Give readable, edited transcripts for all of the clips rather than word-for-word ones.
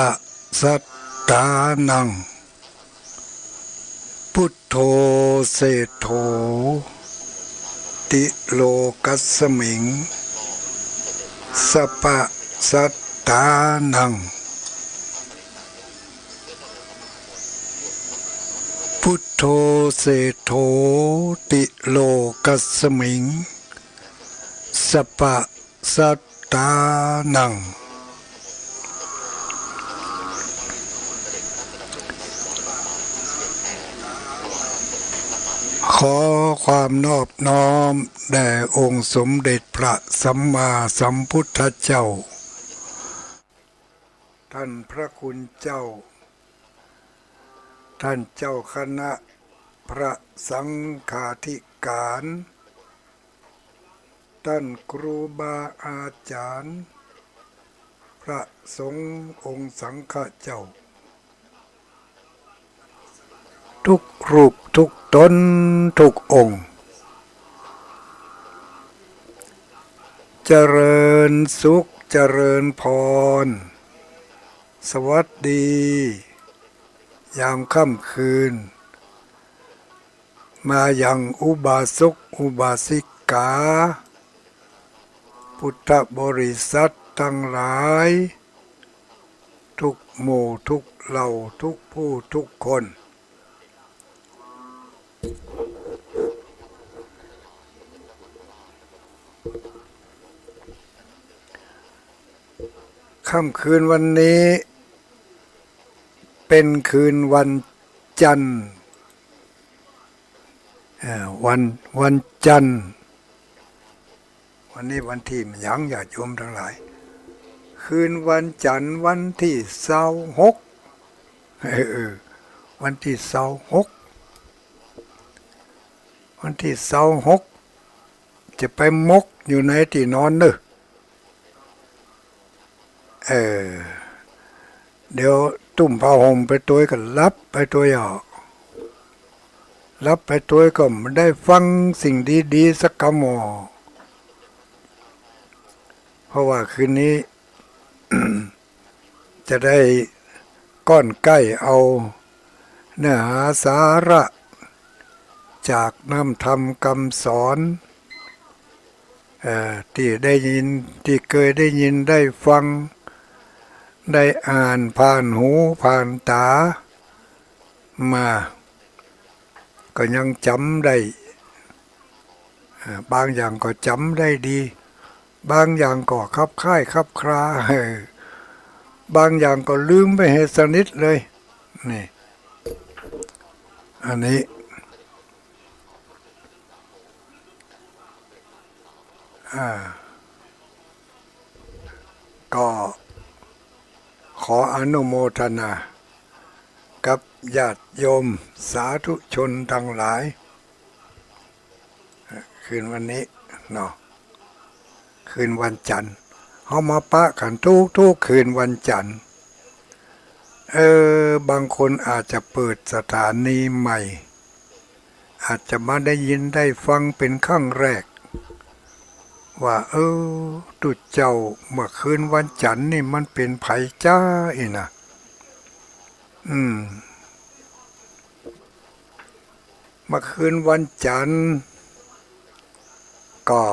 ะสัตตานังพุทโธเศโธติโลกัสสมิงสัพพะสัตตานังพุทโธเศโธติโลกัสสมิงสัพพะสัตตานังขอความนอบน้อมแด่องค์สมเด็จพระสัมมาสัมพุทธเจ้าท่านพระคุณเจ้าท่านเจ้าคณะพระสังฆาธิการท่านครูบาอาจารย์พระสงฆ์องค์สังฆเจ้าทุกรูปทุกตนทุกองค์เจริญสุขเจริญพรสวัสดียามค่ำคืนมายังอุบาสกอุบาสิกาพุทธบริษัททั้งหลายทุกหมู่ทุกเหล่าทุกผู้ทุกคนค่ำคืนวันนี้เป็นคืนวันจันทร์วันจันทร์วันนี้วันที่ยังญาติโยมทั้งหลายคืนวันจันทร์วันที่26วันที่26วันที่26จะไปมกอยู่ในที่นอนเนอะเดี๋ยวตุ่มผ้าห่มไปตัวก็รับไปตัวออกรับไปตัวก็ไม่ได้ฟังสิ่งดีๆสักคำหมอเพราะว่าคืนนี้ จะได้ก้อนใกล้เอาเนื้อหาสาระจากน้ำธรรมคำสอนที่ได้ยินที่เคยได้ยินได้ฟังได้อ่านผ่านหูผ่านตามาก็ยังจำได้บางอย่างก็จำได้ดีบางอย่างก็คับค่ายคับคราบางอย่างก็ลืมไปให้สนิทเลยนี่อันนี้ก็ขออนุโมทนากับญาติโยมสาธุชนทั้งหลายคืนวันนี้เนาะคืนวันจันทร์เขามาปะกันทุกคืนวันจันทร์บางคนอาจจะเปิดสถานีใหม่อาจจะมาได้ยินได้ฟังเป็นครั้งแรกว่าตุเจ้าเมื่อคืนวันจันทร์นี่มันเป็นไผจ้าอีนะเมื่อคืนวันจันทร์ก็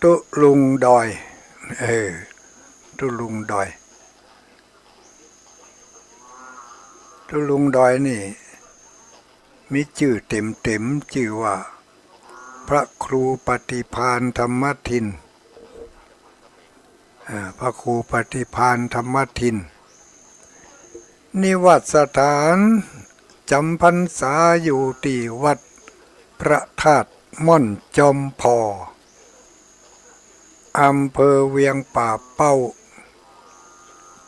ตุลุงดอยตุลุงดอยตุลุงดอยนี่มีชื่อเต็มชื่อว่าพระครูปฏิภาณธรรมทินพระครูปฏิภาณธรรมทินนิวัตสถานจำพรรษาอยู่ที่วัดพระธาตุม่อนจอมพออำเภอเวียงป่าเป้า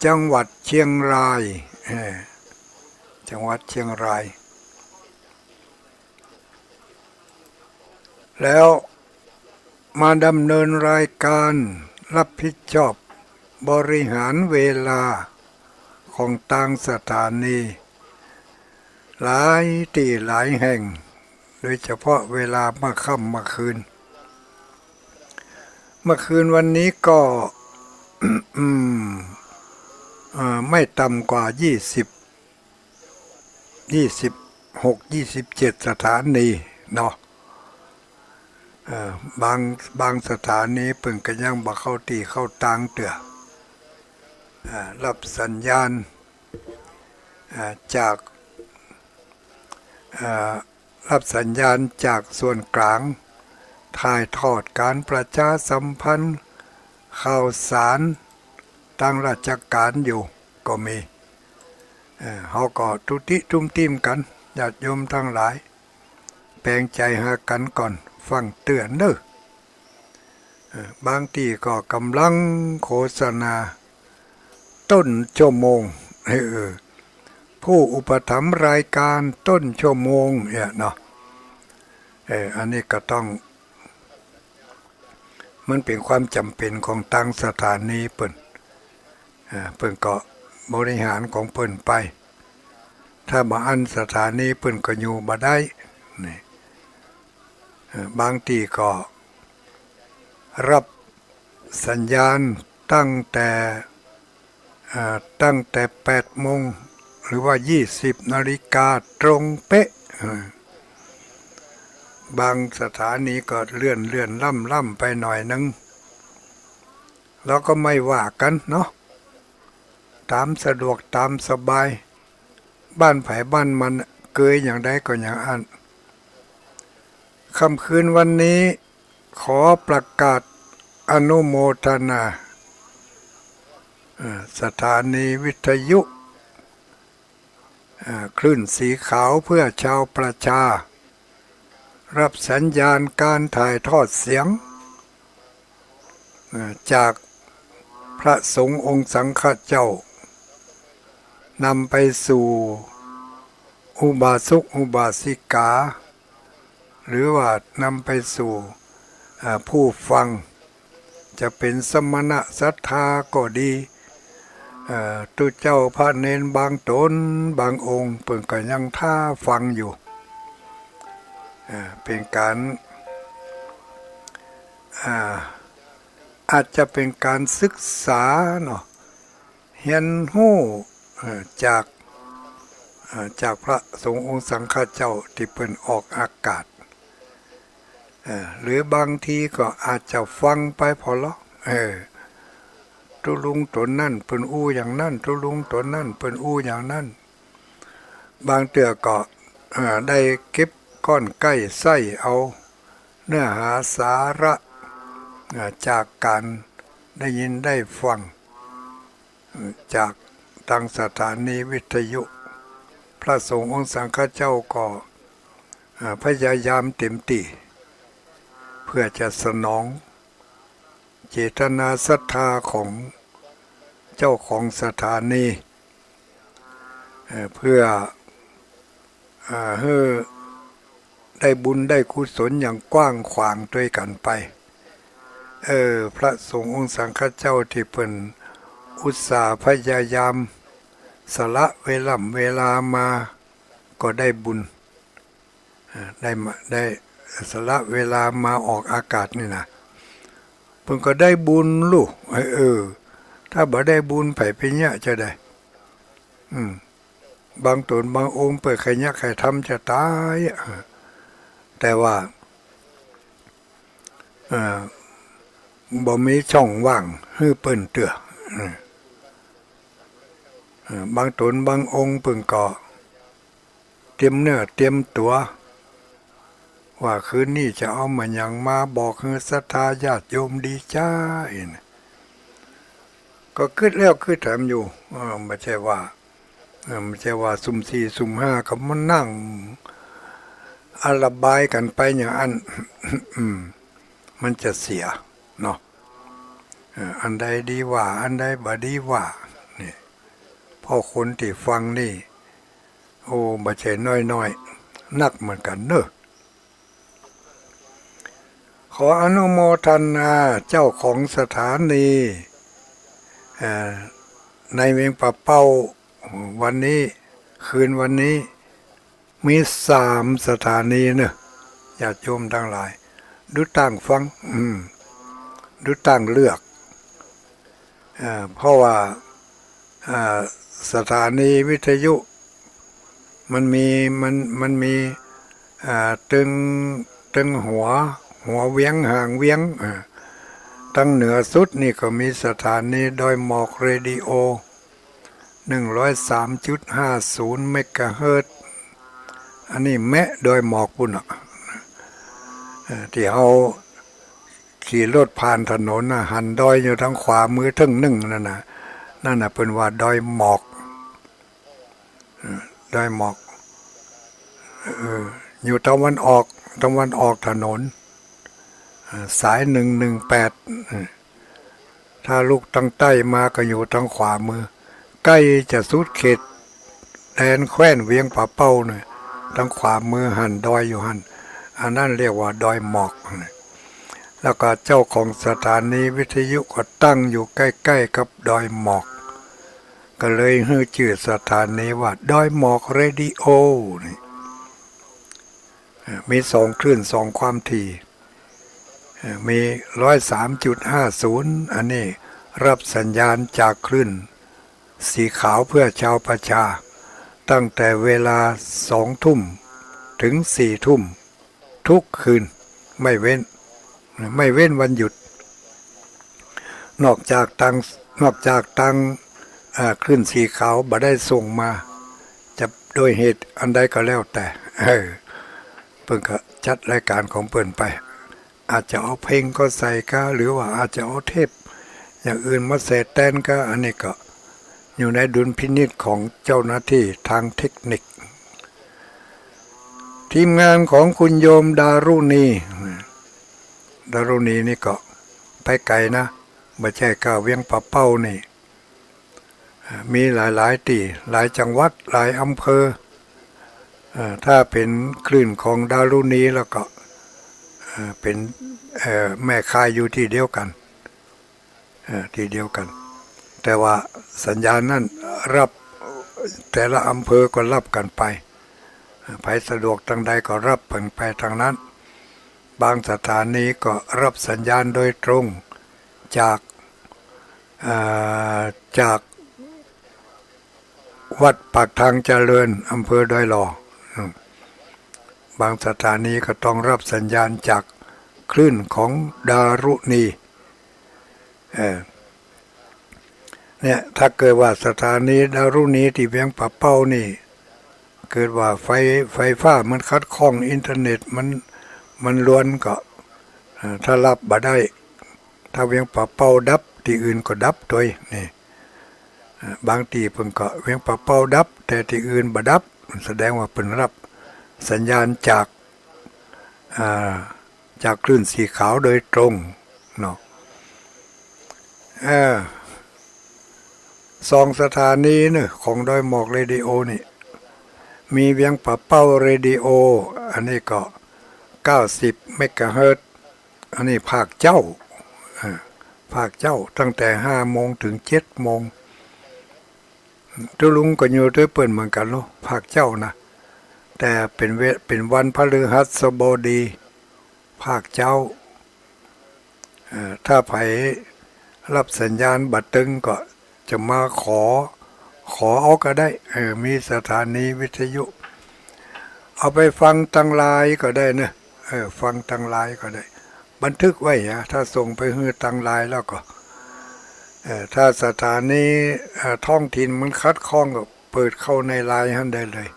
จังหวัดเชียงรายจังหวัดเชียงรายแล้วมาดำเนินรายการรับผิดชอบบริหารเวลาของต่างสถานีหลายที่หลายแห่งโดยเฉพาะเวลามาค่ำมาคืนเมื่อคืนวันนี้ก็ ไม่ต่ำกว่า26-27สถานีเนาะบางสถานีเพิ่งก็ยังบ่เข้าตีเข้าตางเตือรับสัญญาณจากรับสัญญาณจากส่วนกลางถ่ายทอดการประชาสัมพันธ์ข่าวสารทางราชการอยู่ก็มีเขาก็ทุติทุ่มทิมกันญาติโยมทั้งหลายแปลงใจหากันก่อนฟังเตือนเด้อบางทีก็กำลังโฆษณาต้นชั่วโมงผู้อุปถัมภ์รายการต้นชั่วโมงเนี่ยเนาะอันนี้ก็ต้องมันเป็นความจำเป็นของทางสถานีเปิ้นก็บริหารของเปิ้นไปถ้าบ่อันสถานีเปิ้นก็อยู่บ่ได้นี่บางทีก็รับสัญญาณตั้งแต่8 โมงหรือว่า20 นาฬิกาตรงเป๊ะบางสถานีก็เลื่อนล่ำไปหน่อยนึงแล้วก็ไม่ว่ากันเนาะตามสะดวกตามสบายบ้านไผ่บ้านมันเกยอย่างใดก็อย่างอันค่ำคืนวันนี้ขอประกาศอนุโมทนาสถานีวิทยุคลื่นสีขาวเพื่อชาวประชารับสัญญาณการถ่ายทอดเสียงจากพระสงฆ์องค์สังฆเจ้านำไปสู่อุบาสกอุบาสิกาหรือว่านำไปสู่ผู้ฟังจะเป็นสมณะศรัทธาก็ดีตุเจ้าพระเนนบางตนบางองค์เพิ่นก็ยังท่าฟังอยู่เป็นการอาจจะเป็นการศึกษาเนาะเรียนรู้จากพระสงฆ์องค์สังฆเจ้าที่เพิ่นออกอากาศหรือบางทีก็อาจจะฟังไปพอละตุลุงตนนั่นเพิ่นอู้อย่างนั้นตุลุงตนนั่นเพิ่นอู้อย่างนั้นบางเตือก็ได้เก็บก้อนใกล้ไส้เอาเนื้อหาสาระจากการได้ยินได้ฟังจากทางสถานีวิทยุพระสงฆ์องค์สังฆเจ้าก็พยายามเต็มที่เพื่อจะสนองเจตนาศรัทธาของเจ้าของสถานีเพื่อให้ได้บุญได้กุศลอย่างกว้างขวางด้วยกันไปพระสงฆ์องค์สังฆเจ้าที่เพิ่นอุตส่าห์พยายามสละเวลามาก็ได้บุญได้สละเวลามาออกอากาศนี่นะเพิ่นก็ได้บุญลูกถ้าบ่ได้บุญไผเป็นเนี่ยจะได้บางตนบางองค์เปิดใครเนี่ยใครทำจะตายแต่ว่าบ่มีช่องว่างให้เปิ้นเตือบางตนบางองค์เพิ่นก็เตรียมเนื้อเตรียมตัวว่าคืนนี้จะเอามาหยังมาบอกให้ศรัทธาญาติโยมดีจ้าก็คิดแล้วคิดแถมอยู่ไม่ใช่ว่าสุ่มสี่สุ่มห้าก็มานั่งระบายกันไปอย่างอัน มันจะเสียเนาะอันใดดีว่าอันใดบ่ดีว่านี่พ่อคนที่ฟังนี่โอ้บ่ใช่น้อยนักเหมือนกันเนอะขออนุโมทนาเจ้าของสถานีในเวียงป่าเป้าวันนี้คืนวันนี้มี3 สถานีเนอะญาติโยมทั้งหลายดูต่างฟังดูต่างเลือกเพราะว่า อ่าสถานีวิทยุมันมีตึงหัวเวียงหางเวียงตั้งเหนือสุดนี่ก็มีสถานีดอยหมอกเรดิโอ103.50 เมกะเฮิรตซ์อันนี้แม่ดอยหมอกปุ่นที่เอาขี่รถผ่านถนนหันดอยอยู่ทางขวามือทั้งหนึ่งนั่นน่ะเป็นว่าดอยหมอกดอยหมอกอยู่ตะวันออกถนนสาย118ถ้าลูกตั้งใต้มาก็อยู่ทางขวามือใกล้จะสุดเขตแดนแคว้นเวียงป่าเป้าเนี่ยทางขวามือหันดอยอยู่หันอันนั้นเรียกว่าดอยหมอกแล้วก็เจ้าของสถานีวิทยุก็ตั้งอยู่ใกล้ๆกับดอยหมอกก็เลยให้ชื่อสถานีว่าดอยหมอกเรดิโอนี่มี2 คลื่น 2 ความถี่มี103.50อันนี้รับสัญญาณจากคลื่นสีขาวเพื่อชาวประชาตั้งแต่เวลา2 ทุ่มถึง4 ทุ่มทุกคืนไม่เว้นวันหยุดนอกจากตังคลื่นสีขาวบ่ได้ส่งมาจะโดยเหตุอันใดก็แล้วแต่เพิ่นก็จัดรายการของเพิ่นไปอาจจะเอาเพลงก็ใส่ก็หรือว่าอาจจะเอาเทปอย่างอื่นมาใส่แทนก็อันนี้ก็อยู่ในดุลพินิจของเจ้าหน้าที่ทางเทคนิคทีมงานของคุณโยมดารุณีนี่ก็ไปไกลนะไม่ใช่ก้าวเวียงป่าเป้านี่มีหลายที่หลายจังหวัดหลายอำเภอถ้าเป็นคลื่นของดารุณีแล้วก็เป็นแม่ค่ายอยู่ที่เดียวกันแต่ว่าสัญญาณนั้นรับแต่ละอำเภอก็รับกันไปใครสะดวกทางใดก็รับไปทางนั้นบางสถานีก็รับสัญญาณโดยตรงจากวัดปากทางเจริญอำเภอดอยหล่อบางสถานีก็ต้องรับสัญญาณจากคลื่นของดารุณีเนี่ยถ้าเกิดว่าสถานีดารุณีที่เวียงป่าเป้านี่เกิดว่าไฟฟ้ามันขัดข้องอินเทอร์เน็ตมันล้วนก็ถ้ารับบ่ได้ถ้าเวียงป่าเป้าดับที่อื่นก็ดับด้วยนี่บางที่เพิ่นก็เวียงป่าเป้าดับแต่ที่อื่นบ่ดับแสดงว่าเพิ่นรับสัญญาณจากคลื่นสีขาวโดยตรงเนาะ2 สถานีเนี่ยของดอยหมอกเรดิโอนี่มีเวียงป่าเป้าเรดิโออันนี้ก็90 เมกะเฮิรตซ์อันนี้ภาคเจ้าตั้งแต่5 โมงถึง7 โมงตัวลุงก็อยู่ด้วยเปิ่นเหมือนกันเนาะภาคเจ้านะแต่เป็นวันพฤหัสบดีภาคเจ้าถ้าไผรับสัญญาณบัดตึงก็จะมาขอเอาก็ได้มีสถานีวิทยุเอาไปฟังทางไลน์ก็ได้นะฟังทางไลน์ก็ได้บันทึกไว้ถ้าส่งไปให้ทางไลน์แล้วก็ถ้าสถานีท้องถิ่นมันคัดข้องก็เปิดเข้าในไลน์ให้ได้เลย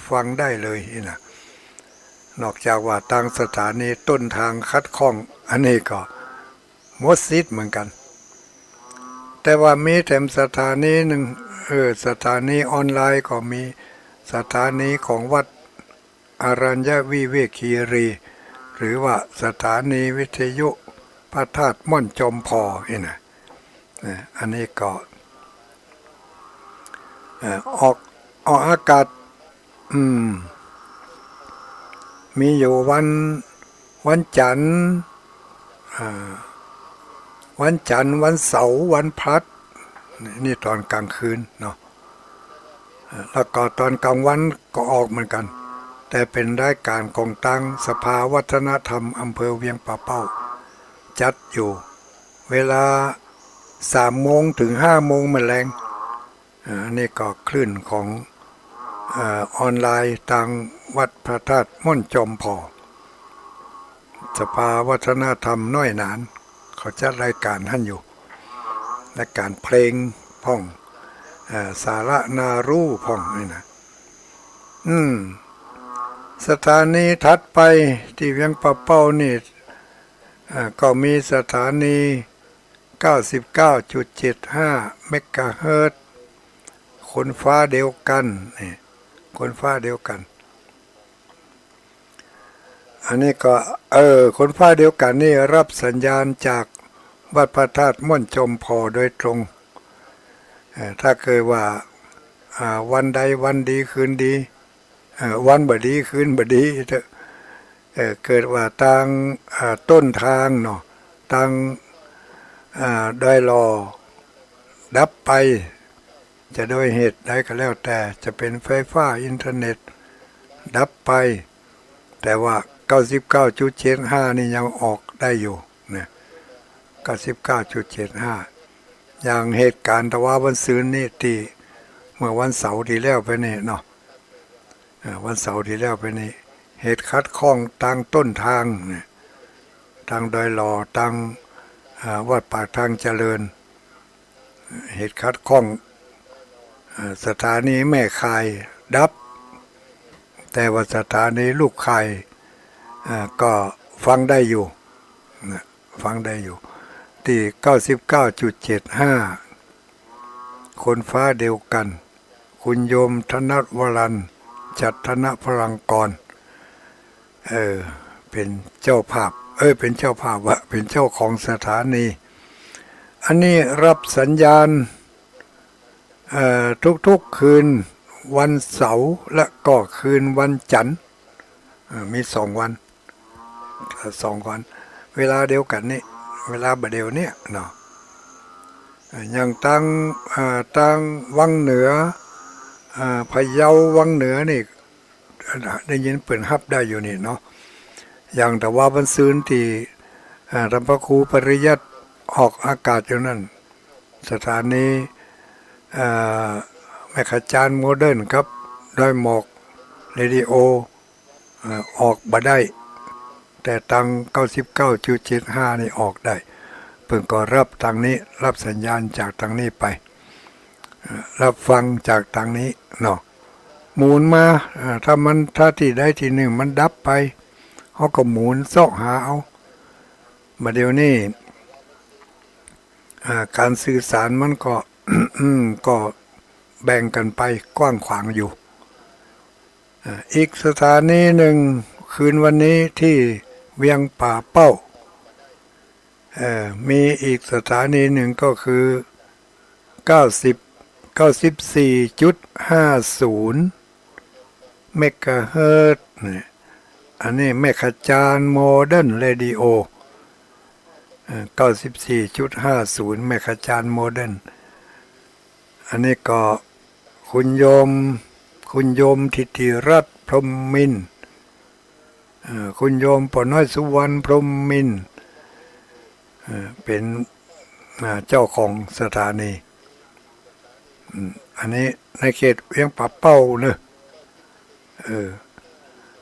ฟังได้เลยนะนอกจากว่าทางสถานีต้นทางคัดข้องอันนี้ก็หมดสิทธิ์เหมือนกันแต่ว่ามีแถมสถานีหนึ่งสถานีออนไลน์ก็มีสถานีของวัดอรัญญวิเวกคีรีหรือว่าสถานีวิทยุพระธาตุม่อนจอมพอนี่นะอันนี้ก็ออกอากาศมีอยู่วันจันทร์วันเสาร์วันพฤหัสนี่ตอนกลางคืนเนาะแล้วก็ตอนกลางวันก็ออกเหมือนกันแต่เป็นรายการของตั้งสภาวัฒนธรรมอำเภอเวียงป่าเป้าจัดอยู่เวลา3 โมงถึง5 โมงแมลง อันนี้ก็คลื่นของออนไลน์ทางวัดพระธาตุม่อนจอมพอสภาวัฒนธรรมน้อยหนานเขาจัดรายการท่านอยู่รายการเพลงพ่องสาระนารู้พ่องนี่นะสถานีถัดไปที่เวียงป่าเป้านี่ก็มีสถานี 99.75 เมกะเฮิรตซ์คนฟ้าเดียวกันนี่คนฟ้าเดียวกันอันนี้ก็คนฟ้าเดียวกันนี่รับสัญญาณจากวัดพระธาตุม่อนจอมพอโดยตรงถ้าเกิดว่าวันใดวันดีคืนดีวันบดีคืนบดีเกิดว่าทางต้นทางเนาะทางดอยลอดับไปจะโดยเหตุใดก็แล้วแต่จะเป็นไฟฟ้าอินเทอร์เน็ตดับไปแต่ว่า 99.75 นี่ยังออกได้อยู่เนี่ย 99.75 อย่างเหตุการณ์ตะวันวันศุกร์นี่ที่เมื่อวันเสาร์ที่แล้วไปนี่เนาะวันเสาร์ที่แล้วไปนี่เหตุขัดข้องทางต้นทางเนี่ยทางดอยหล่อทางวัดปากทางเจริญเหตุขัดข้องสถานีแม่คายดับแต่ว่าสถานีลูกคายก็ฟังได้อยู่ฟังได้อยู่ที่ 99.75 คนฟ้าเดียวกันคุณโยมธนวรันจัดธนพลังกรเป็นเจ้าภาพเป็นเจ้าภาพวะเป็นเจ้าของสถานีอันนี้รับสัญญาณทุกๆคืนวันเสาร์และก็คืนวันจันทร์มี2 วันเวลาเดียวกันนี่เวลาบดเดียวเนี่ยเนาะอย่างตั้งวังเหนือพะเยาวังเหนือนี่ได้ยินเปิดฮับได้อยู่นี่เนาะอย่างแต่ว่าวันซืนที่ธรรมครูปริยัติออกอากาศอยู่นั่นสถานีแม่ขจานโมเดิร์นครับดอยหมอกเรดิโอออกมาได้แต่ตัง 99.75 นี่ออกได้เพิ่งก็รับทางนี้รับสัญญาณจากทางนี้ไปรับฟังจากทางนี้เนาะหมุนมาถ้าที่ใดที่หนึ่งมันดับไปเขาก็หมุนซอกหาเอามาเดี๋ยวนี้การสื่อสารมันก็ ก็แบ่งกันไปกว้างขวางอยู่อีกสถานีหนึ่งคืนวันนี้ที่เวียงป่าเป้ามีอีกสถานีหนึ่งก็คือ94.50 เมกะเฮิรตซ์อันนี้แม่ขจานโมเดิร์นเรดิโอ94.50 แม่ขจานโมเดิร์นอันนี้ก็คุณโยมทิติรัตน์พรหมมินทร์คุณโยมปอน้อยสุวรรณพรหมมินทร์เป็นเจ้าของสถานีอันนี้ในเขตเวียงป่าเป้าเนอะ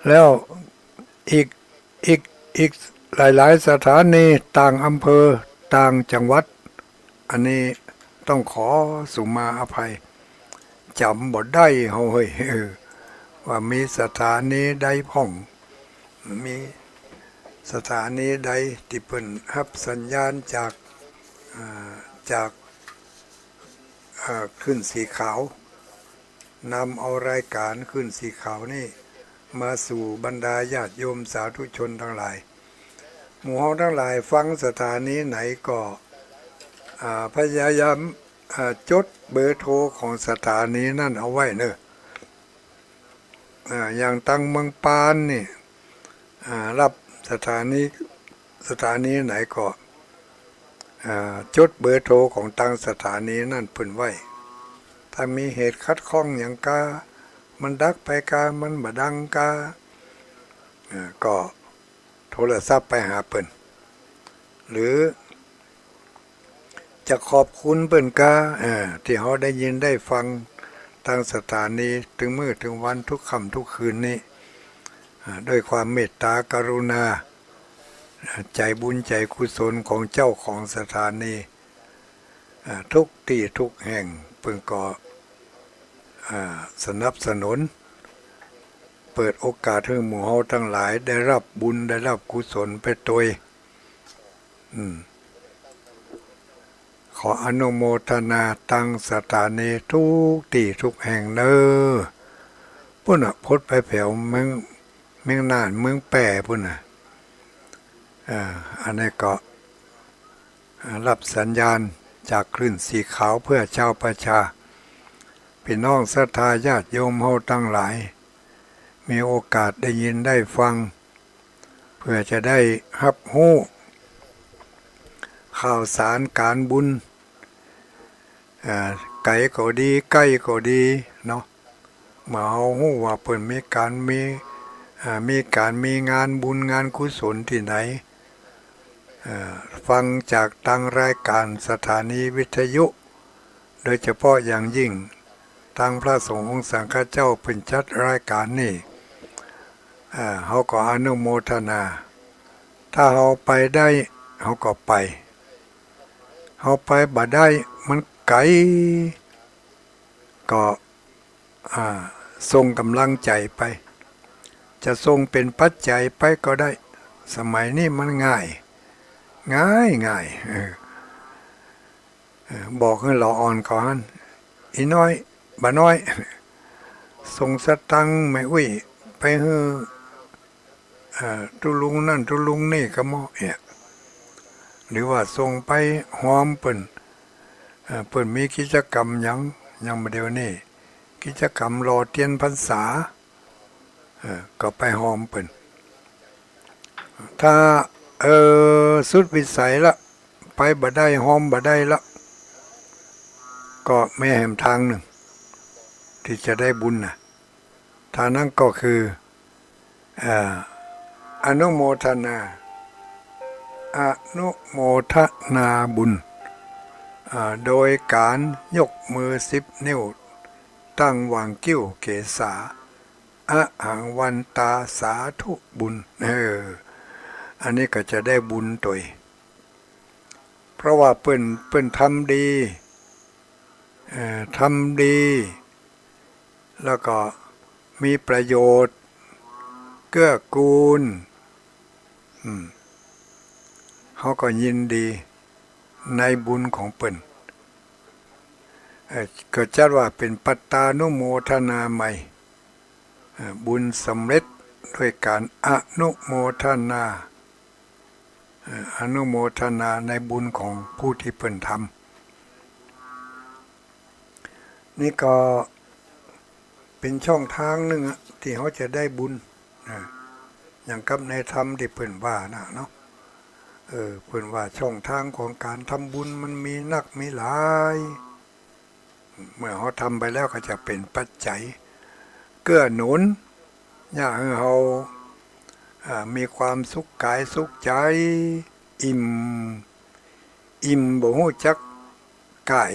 แล้วอีกหลายๆสถานีต่างอำเภอต่างจังหวัดอันนี้ต้องขอสุมาอภัยจำบ่ได้เฮ้ยว่ามีสถานีใดพ่องมีสถานีใดที่เพิ่นรับสัญญาณจากขึ้นสีขาวนำเอารายการขึ้นสีขาวนี่มาสู่บรรดาญาติโยมสาธุชนทั้งหลายหมู่เฮาทั้งหลายฟังสถานีไหนก็พยายามจดเบอร์โทรของสถานีนั่นเอาไว้เนอะอย่างตังเมืองปานนี่รับสถานีไหนก็จดเบอร์โทรของตังสถานีนั่นเพิ่นไว้ถ้ามีเหตุขัดข้องอย่างกามันดักไปกามันบ่ดังกาก็โทรศัพท์ไปหาเพิ่นหรือ จะขอบคุณเปิ้นกาที่เขาได้ยินได้ฟังทางสถานีถึงมื้อถึงวันทุกค่ำทุกคืนนี้ด้วยความเมตตากรุณาใจบุญใจกุศลของเจ้าของสถานีทุกที่ทุกแห่งเพิ่งก็สนับสนุนเปิดโอกาสให้หมู่เฮาทั้งหลายได้รับบุญได้รับกุศลไปโดยขออนุโมทนาตั้งสถานีทุกที่ทุกแห่งเนอพุ่นพดไปแผ่วเมืองน่านเมืองแปรพุ่นอันนี้ก็รับสัญญาณจากคลื่นสีขาวเพื่อชาวประชาพี่น้องศรัทธาญาติโยมเฮาทั้งหลายมีโอกาสได้ยินได้ฟังเพื่อจะได้รับรู้ข่าวสารการบุญไกลก็ดีใกล้ก็ดีเนาะมาเฮาฮู้ว่าเพิ่นมีงานบุญงานกุศลที่ไหนฟังจากทางรายการสถานีวิทยุโดยเฉพาะอย่างยิ่งทางพระสงฆ์องค์สังฆเจ้าเป็นจัดรายการนี่เขาก็อนุโมทนาถ้าเขาไปได้เขาก็ไปเขาไปบ่ได้มันไกลก็ส่งกำลังใจไปจะส่งเป็นปัจจัยไปก็ได้สมัยนี้มันง่ายบอกให้เราอ่อนก่อนอีน้อยบ่น้อยส่งสตังค์ไม่อุ้ยไปให้ตุลุงนั่นตุลุงนี่ก็เหมาะหรือว่าส่งไปหอมเปิ่นมีกิจกรรมยังมาเดี๋ยวนี้กิจกรรมรอเทียนพรรษาก็ไปหอมเปิ่นถ้าสุดวิสัยละไปบ่ได้หอมบ่ได้ละก็ไม่แหมทางหนึ่งที่จะได้บุญทางนั้นก็คืออนุโมทนาบุญโดยการยกมือ10 นิ้วตั้งวางกิ้วเกษาอะหังวันตาสาธุบุญอันนี้ก็จะได้บุญตัวเพราะว่าเปิ้นทำดีแล้วก็มีประโยชน์เกื้อกูลเขาก็ยินดีในบุญของเปิ้นก็จัดว่าเป็นปัตตานุโมทนาใหม่บุญสำเร็จด้วยการอนุโมทนาในบุญของผู้ที่เปิ้นทำนี่ก็เป็นช่องทางหนึ่งที่เขาจะได้บุญอย่างกับในธรรมที่เปิ้นว่านะเนาะเปิ้นว่าช่องทางของการทำบุญมันมีนักมีหลายเมื่อเขาทำไปแล้วก็จะเป็นปัจจัยเกื้อหนุนอยากให้เขามีความสุขกายสุขใจอิ่มบ่ฮู้จักกาย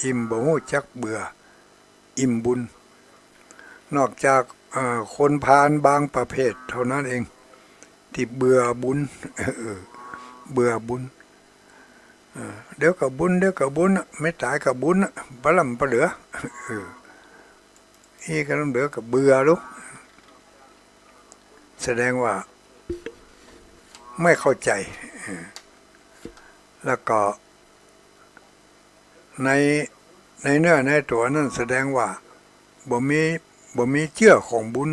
อิ่มบ่ฮู้จักเบื่ออิ่มบุญนอกจากคนพาลบางประเภทเท่านั้นเองที่เบื่อบุญเบื่อบุญเดี๋ยวกับบุญไม่ตายกับบุญปลำปเหลืออีกำเหลือกับเบื่อลูกแสดงว่าไม่เข้าใจแล้วก็ในเนื้อในตัวนั่นแสดงว่าบ่มีเชื่อของบุญ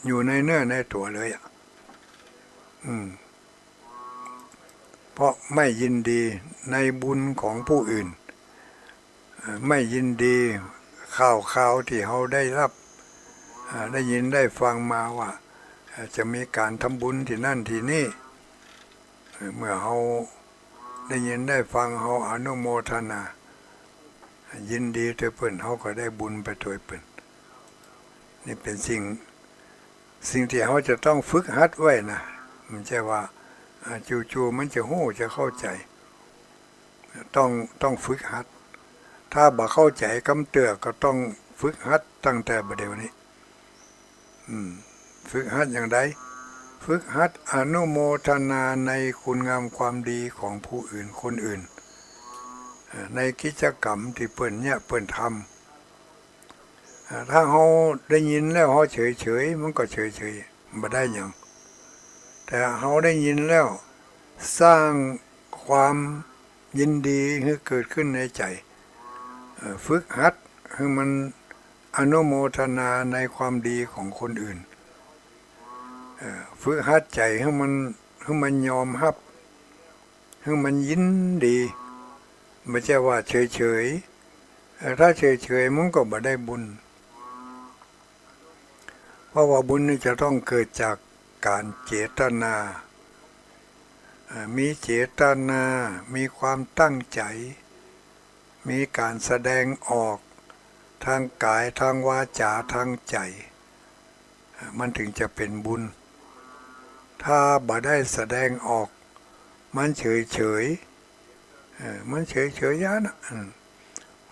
อยู่ในเนื้อในตัวเลยเพราะไม่ยินดีในบุญของผู้อื่นไม่ยินดีข่าวที่เขาได้รับได้ยินได้ฟังมาว่าจะมีการทำบุญที่นั่นที่นี่เมื่อเขาได้ยินได้ฟังเขาอนุโมทนายินดีด้วยเพิ่นเขาก็ได้บุญไปด้วยเพิ่นนี่เป็นสิ่งที่เขาจะต้องฝึกหัดไว้นะมันใช่ว่าจู่ๆมันจะหู้จะเข้าใจ ต้องฝึกหัดถ้าบ่เข้าใจคำเตือนก็ต้องฝึกหัดตั้งแต่บัดเดี๋ยวนี้ฝึกหัดอย่างไรฝึกหัดอนุโมทนาในคุณงามความดีของผู้อื่นคนอื่นในกิจกรรมที่เปิ่นเนี่ยเปิ่นทำถ้าเขาได้ยินแล้วเขาเฉยมันก็เฉยไม่ได้อย่างแต่เขาได้ยินแล้วสร้างความยินดีให้เกิดขึ้นในใจฝึกหัดให้มันอนุโมทนาในความดีของคนอื่นฝึกหัดใจให้มันยอมรับให้มันยินดีไม่ใช่ว่าเฉยถ้าเฉยมันก็ไม่ได้บุญเพราะว่าบุญนี่จะต้องเกิดจากการเจตนามีเจตนามีความตั้งใจมีการแสดงออกทางกายทางวาจาทางใจมันถึงจะเป็นบุญถ้าบ่ได้แสดงออกมันเฉยมันเฉยยะนะ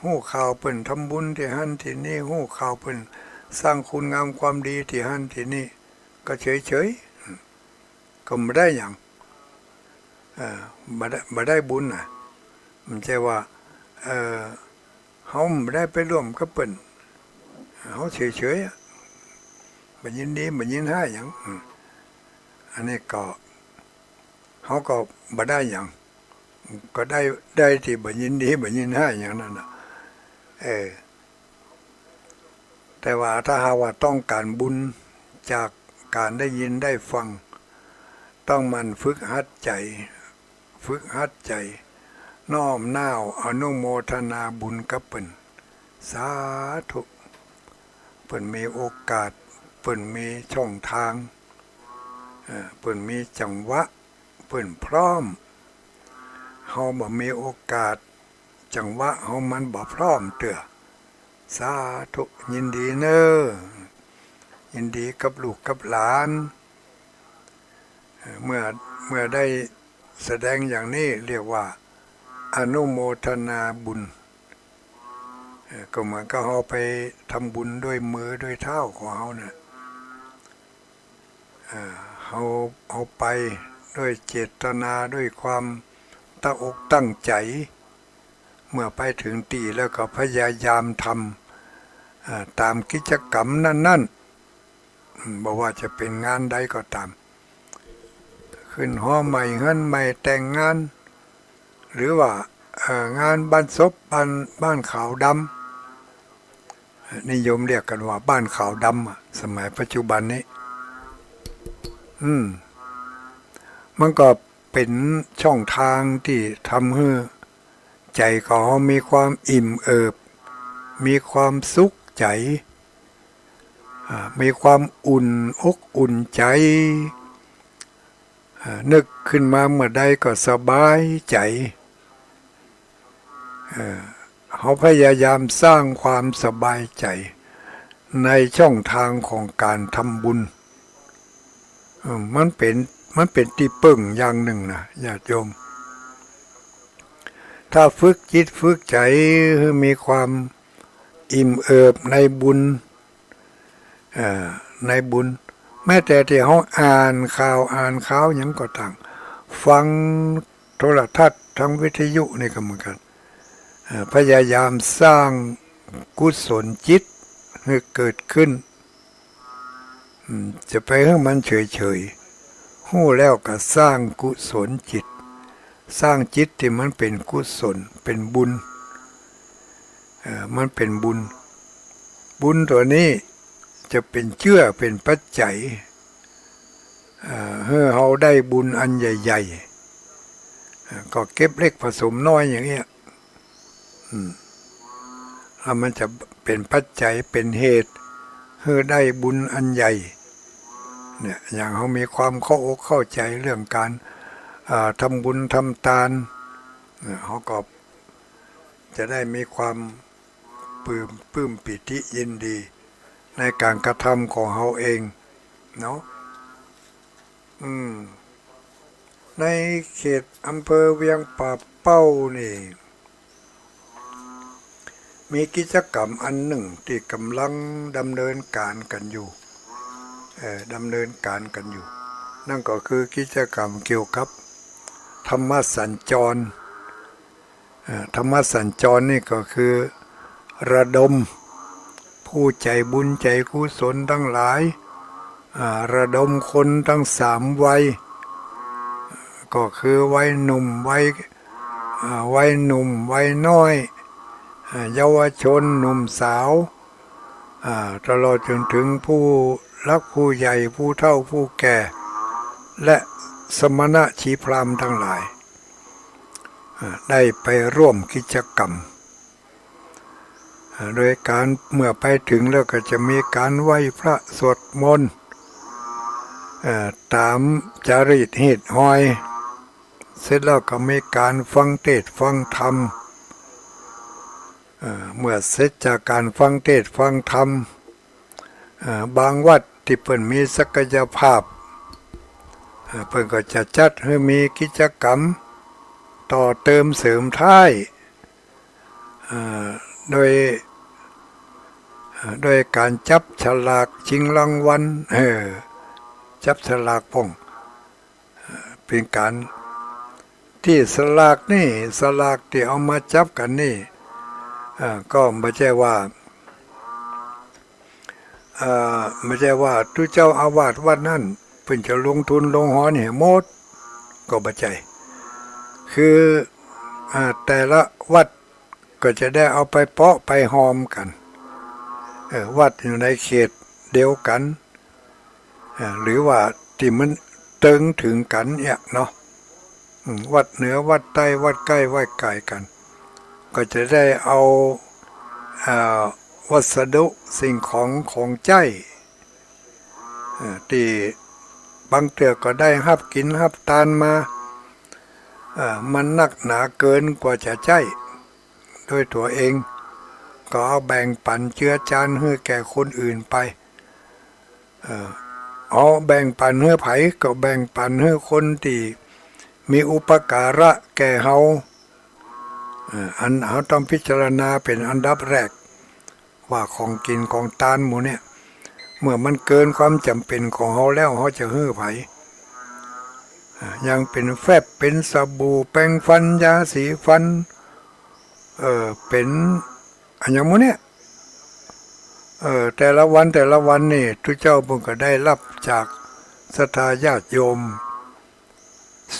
หู้ข่าวเปิ่นทำบุญที่หั่นที่นี่หู้ข่าวเปิ่นสร้างคุณงามความดีที่หั่นที่นี่ก็เฉยก็ไม่ได้อย่างบ่ได้บุญนะมันใช่ว่าเขาไม่ได้ไปร่วมกับเปิ่นเขาเฉยบ่ยินดีบ่ยินให้อย่างอันนี้ก็เขาก็บ่ได้อย่างก็ได้ที่บ่ยินดีบ่ยินให้อย่างนั้นนะแต่ว่าถ้าหากว่าต้องการบุญจากการได้ยินได้ฟังต้องมันฝึกหัดใจน้อมน้าวอนุโมทนาบุญกับเพิ่นสาธุเพิ่นมีโอกาสเพิ่นมีช่องทางเพิ่นมีจังหวะเพิ่นพร้อมเฮาบ่มีโอกาสจังหวะเฮามันบ่พร้อมเตื้อสาธุยินดีเน้อยินดีกับลูกกับหลานเมื่อได้แสดงอย่างนี้เรียกว่าอนุโมทนาบุญก็เหมือนกับเราไปทำบุญด้วยมือด้วยเท้าของเราเนี่ยเอาไปด้วยเจตนาด้วยความตั้งอกตั้งใจเมื่อไปถึงที่แล้วก็พยายามทำตามกิจกรรมนั่นบอกว่าจะเป็นงานใดก็ตามขึ้นหอใหม่เงินใหม่แต่งงานหรือว่างานบ้านศพบ้านขาวดำนิยมเรียกกันว่าบ้านขาวดำสมัยปัจจุบันนี้มันก็เป็นช่องทางที่ทำให้ใจของเขามีความอิ่มเอิบมีความสุขใจมีความอุ่นอกอุ่นใจนึกขึ้นมาเมื่อใดก็สบายใจเขาพยายามสร้างความสบายใจในช่องทางของการทำบุญมันเป็นที่ปึ้งอย่างหนึ่งนะญาติโยมถ้าฝึกจิตฝึกใจให้มีความอิ่มเอิบในบุญแม้แต่ที่เขาอ่านข่าวอย่างก็ต่างฟังโทรทัศน์ทางวิทยุนี่ก็เหมือนกันพยายามสร้างกุศลจิตให้เกิดขึ้นจะไปให้มันเฉยหู้แล้วก็สร้างกุศลจิตสร้างจิตที่มันเป็นกุศลเป็นบุญมันเป็นบุญตัวนี้จะเป็นเชื่อเป็นปัจจัยให้เราได้บุญอันใหญ่ๆก็เก็บเล็กผสมน้อยอย่างเงี้ยแล้วมันจะเป็นปัจจัยเป็นเหตุให้ได้บุญอันใหญ่เนี่ยอย่างเขามีความเข้าอกเข้าใจเรื่องการทำบุญทำทานเขาก็จะได้มีความปลื้มปิติยินดีในการกระทำของเขาเองเนาะในเขตอำเภอเวียงป่า เป้านี่มีกิจกรรมอันหนึ่งที่กำลังดำเนินการกันอยู่ดำเนินการกันอยู่นั่นก็คือกิจกรรมเกี่ยวกับธรรมสัญจรธรรมสัญจรนี่ก็คือระดมผู้ใจบุญใจกุศลทั้งหลายระดมคนทั้ง3 วัยก็คือวัยหนุ่มวัยหนุ่มวัยน้อยเยาวชนหนุ่มสาวตลอดจนถึงผู้รักผู้ใหญ่ผู้เฒ่าผู้แก่และสมณะชีพราหมณ์ทั้งหลายได้ไปร่วมกิจกรรมโดยการเมื่อไปถึงแล้วก็จะมีการไหว้พระสวดมนต์ตามจารีตเหตุหอยเสร็จแล้วก็มีการฟังเทศน์ฟังธรรมเมื่อเสร็จจากการฟังเทศน์ฟังธรรมบางวัดที่เพิ่นมีศักยภาพเพิ่นก็จะจัดให้มีกิจกรรมต่อเติมเสริมท้ายโดยการจับฉลากชิงรางวัลจับฉลากป้องเป็นการที่สลากที่เอามาจับกันนี่ก็ไม่ใช่ว่าทุกเจ้าอาวาสวัดนั่นเพิ่นจะลงทุนลงหอนี่หมดก็บ่ใช่คือแต่ละวัดก็จะได้เอาไปเพาะไปหอมกันวัดอยู่ในเขตเดียวกันหรือว่าที่มันตึงถึงกันเนี่ยเนาะวัดเหนือวัดใต้วัดใกล้วัดไกลกันก็จะได้เอาวัสดุสิ่งของใจที่บางเตือก็ได้หับกินหับทานมามันนักหนาเกินกว่าจะใจด้วยตัวเองก็เอาแบ่งปันเชื้อจานให้แก่คนอื่นไปเอาแบ่งปันให้ไผก็แบ่งปันให้คนที่มีอุปการะแก่เฮาเราต้องพิจารณาเป็นอันดับแรกว่าของกินของทานหมู่เนี่ยเมื่อมันเกินความจำเป็นของเฮาแล้วเฮาจะให้ไผยังเป็นแฟบเป็นสบู่แปรงฟันยาสีฟันเป็นอันอย่างหมู่เนี่ยแต่ละวันนี่ทุกเจ้าเพิ่นก็ได้รับจากศรัทธาญาติโยม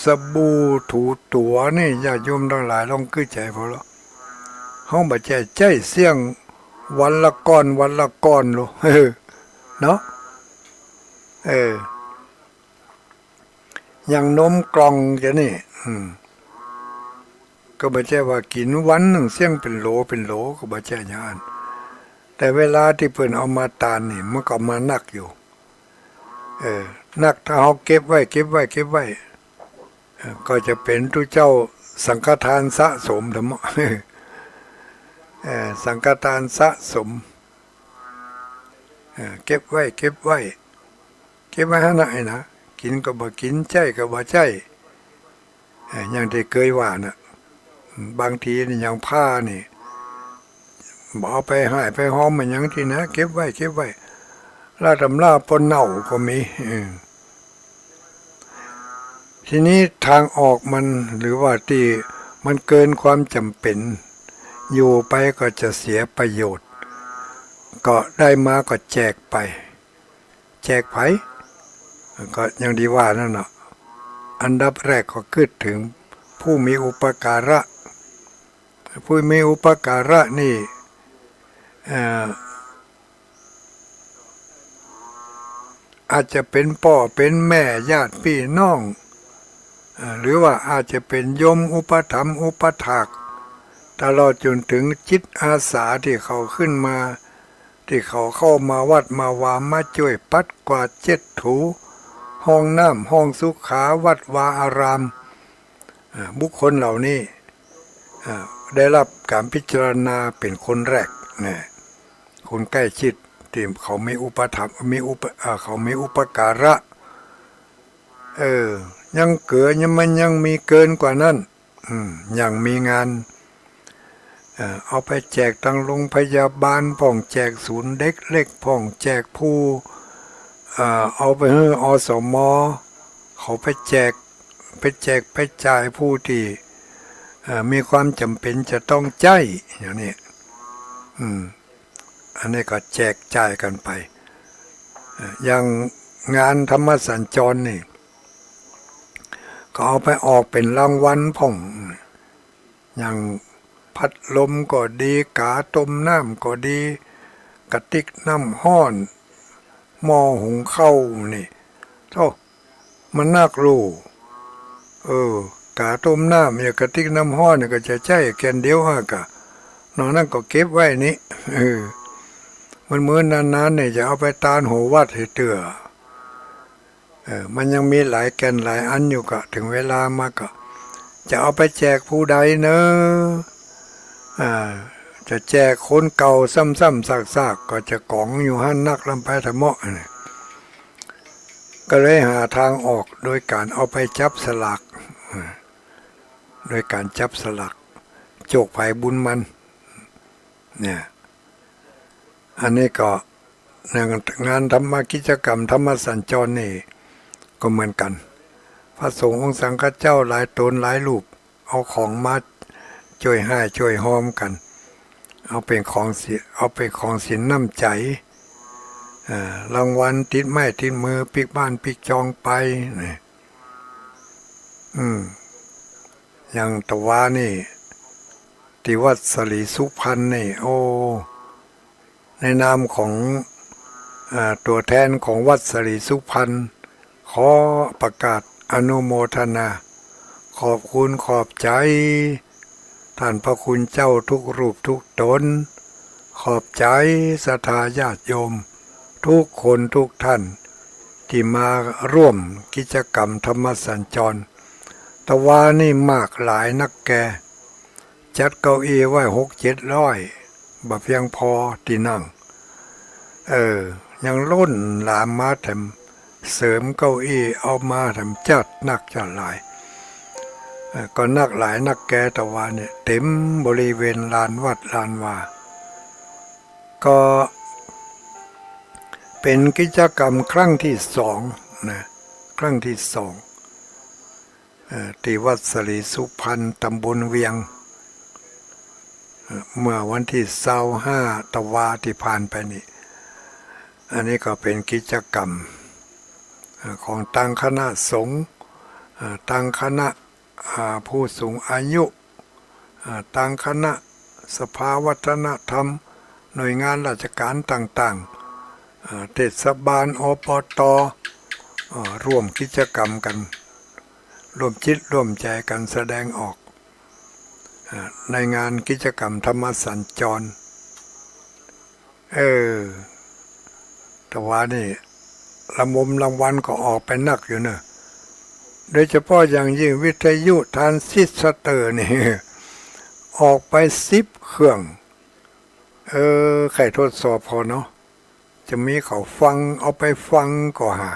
สบู่ถูตัวนี่ญาติโยมทั้งหลายลองคือใจพอแล้วเฮาบ่ใจเสี่ยงวันละก้อนโลเนาะอย่างนมกล่องจะนี่ก็บ่ใช่ว่ากินวันหนึ่งเสี่ยงเป็นโหลก็บ่ใช่อย่างนั้นแต่เวลาที่เพิ่นเอามาตานนี่มันก็มานักอยู่นักถ้าเฮาเก็บไว้ก็จะเป็นทุกเจ้าสังฆทานสะสมธรรมะสังฆทานสะสมเก็บไว้ให้ไหนนะกินก็บ่กินใจก็บ่ใจอย่างที่เคยว่านะบางทีนี่อย่างผ้านี่บ่เอาไปให้ไปหอมมันอย่างที่นะเก็บไว้ลาตำราปนเน่าก็มีทีนี้ทางออกมันหรือว่าที่มันเกินความจำเป็นอยู่ไปก็จะเสียประโยชน์ก็ได้มาก็แจกไปแจกไผก็อย่างดีว่านั่นเนาะอันดับแรกก็คิดถึงผู้มีอุปการะนี่อาจจะเป็นพ่อเป็นแม่ญาติพี่น้องหรือว่าอาจจะเป็นโยมอุปถัมภ์อุปถากตลอดจนถึงจิตอาสาที่เขาขึ้นมาที่เขาเข้ามาวัดมาวามาช่วยปัดกวาดเช็ดถูห้องน้ำห้องสุขาวัดวาอารามบุคคลเหล่านี้ได้รับการพิจารณาเป็นคนแรกคนใกล้ชิดที่เขามีอุปถัมภ์เขามีอุปการะยังเกิดมันยังมีเกินกว่านั้น อย่างมีงานเอาไปแจกตังโรงพยาบาลพ่องแจกศูนย์เด็กเล็กพ่องแจกผู้เอาไปให้อสมเขาไปแจกไปจ่ายผู้ที่มีความจำเป็นจะต้องใช้อย่างนี้อันนี้ก็แจกจ่ายกันไปอย่างงานธรรมสัญจรนี่ก็เอาไปออกเป็นรางวัลพ่องอย่างพัดลมก็ดีกาต้มน้ำก็ดีกระติกน้ำห้อนหม้อหุงข้าวนี่เท่ามันน่ากลัวกาต้มน้ำอย่างกระติกน้ำห้อนเนี่ยก็จะใช้แค่เดียวฮะกะนอกนั้นก็เก็บไว้นี่มันเหมือนนานๆเนี่ยจะเอาไปตานหัววัดให้เตื่อมันยังมีหลายแกนหลายอันอยู่ก็ถึงเวลามาก็จะเอาไปแจกผู้ใดเนอะจะแจกคนเก่าซ้ำๆซากๆก็จะกองอยู่หันนักลำไปทะเมาะเนี่ยก็เลยหาทางออกโดยการเอาไปจับสลักโดยการจับสลักโจกไผ่บุญมันเนี่ยอันนี้ก็งานธรรมกิจกรรมธรรมสัญจรนี่ก็เหมือนกันพระสงฆ์องค์สังฆเจ้าหลายตนหลายรูปเอาของมาช่วยให้ช่วยหอมกันเอาเป็นของสินน้ำใจรางวัลติดไม้ติดมือปิกบ้านปิกจองไปนี่อย่างตะวานี่ที่วัดสลีสุพรรณนี่โอ้ในนามของตัวแทนของวัดสลีสุพรรณขอประกาศอนุโมทนาขอบคุณขอบใจท่านพระคุณเจ้าทุกรูปทุกตนขอบใจศรัทธาญาติโยมทุกคนทุกท่านที่มาร่วมกิจกรรมธรรมสัญจรตะวานี่มากหลายนักแกจัดเก้าอี้ไว้600-700บ่เพียงพอที่นั่งยังล้นหลามมาแถมเสริมเก้าอี้เอามาแถมจัดนักจัดหลายก็นักหลายนักแกตะวาเนี่ยเต็มบริเวณลานวัดลานวาก็เป็นกิจกรรมครั้งที่2นะครั้งที่2ที่วัดสลีสุพรรณตำบลเวียงเมื่อวันที่25ตะวาที่ผ่านไปนี่อันนี้ก็เป็นกิจกรรมของตั้งคณะสงฆ์ตั้งคณะผู้สูงอายุตั้งคณะสภาวัฒนธรรมหน่วยงานราชการต่างๆเทศบาลอปตร่วมกิจกรรมกันร่วมจิตร่วมใจกันแสดงออกในงานกิจกรรมธรรมสัญจรแต่ว่านี่รางวัลก็ออกไปนักอยู่เนอะโดยเฉพาะอย่างยิ่งวิทยุทรานซิสเตอร์นี่ออกไป10 เครื่องใครทดสอบพอเนาะจะมีเขาฟังเอาไปฟังก็หา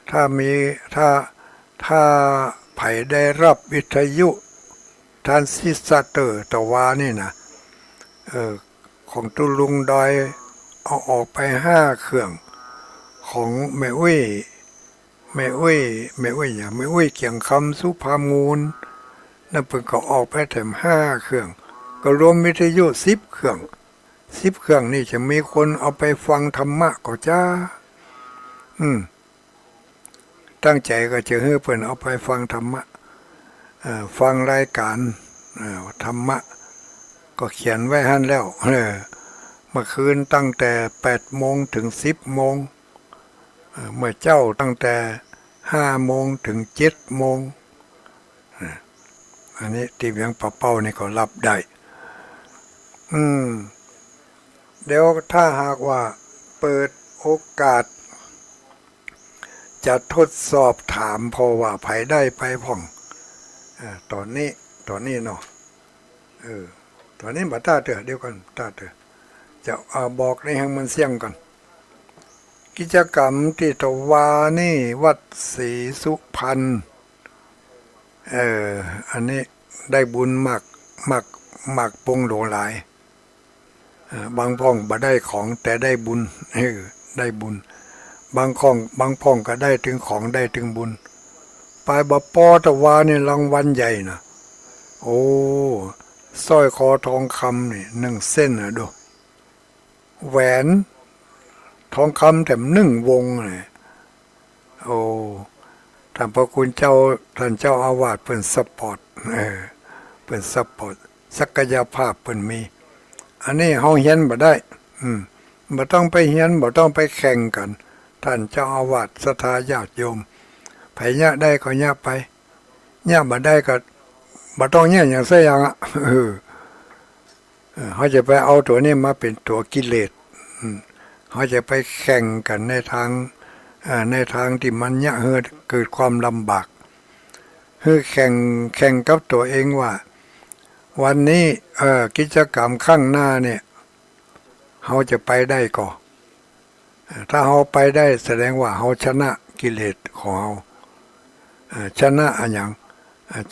ถ้าไผได้รับวิทยุทรานซิสเตอร์ตะวานี่นะของตุลุงดอยเอาออกไป5 เครื่องของแม่อุ้ยเกียงคำสุภามูลนั่นเพิ่งก็ออกไปแถม5 เครื่องก็รวมวิทยุ10 เครื่องนี่จะมีคนเอาไปฟังธรรมะก็จ้าตั้งใจก็จะให้เพิ่นเอาไปฟังธรรมะฟังรายการธรรมะก็เขียนไว้ให้แล้วเมื่อคืนตั้งแต่8 โมงถึง10 โมงเมื่อเจ้าตั้งแต่5 โมงถึง7 โมงอันนี้ที่เวียงป่าเป้านี่ก็รับได้เดี๋ยวถ้าหากว่าเปิดโอกาสจะทดสอบถามพอว่าไผได้ไปพ่องตอนนี้เนาะตอนนี้บัดตาเถอะเดี๋ยวก่อนตาเถอะจะบอกในแห่งมันเสี่ยงก่อนกิจกรรมที่ตะวานี่วัดศรีสุพรรณ เอออันนี้ได้บุญมากมากมากปงโหลหลายบางพ่องบ่ได้ของแต่ได้บุญได้บุญบางของบางพ่องก็ได้ถึงของได้ถึงบุญปลายบ่ปอตะวานี่รางวัลใหญ่นะโอ้สร้อยคอทองคำนี่1 เส้นนะดูแหวนทองคำแต่1 วงเลยโอ้ท่านพระคุณเจ้าท่านเจ้าอาวาสเพิ่นสปอร์ตเพิ่นสปอร์ตศักยภาพเพิ่นมีอันนี้เฮาเฮียนบ่ได้บ่ต้องไปเฮียนบ่ต้องไปแข่งกันท่านเจ้าอาวาสศรัทธาญาติโยมไผญะได้ก็ญะไปญะบ่ได้ก็บ่ต้องญะอย่างซักอย่างเขาจะไปเอาตัวนี้มาเป็นตัวกิเลสเขาจะไปแข่งกันในทางที่มันยะเกิดความลำบากคือแข่งกับตัวเองว่าวันนี้กิจกรรมข้างหน้าเนี่ยเขาจะไปได้ก่อถ้าเขาไปได้แสดงว่าเขาชนะกิเลสของเขาชนะอะไรอย่าง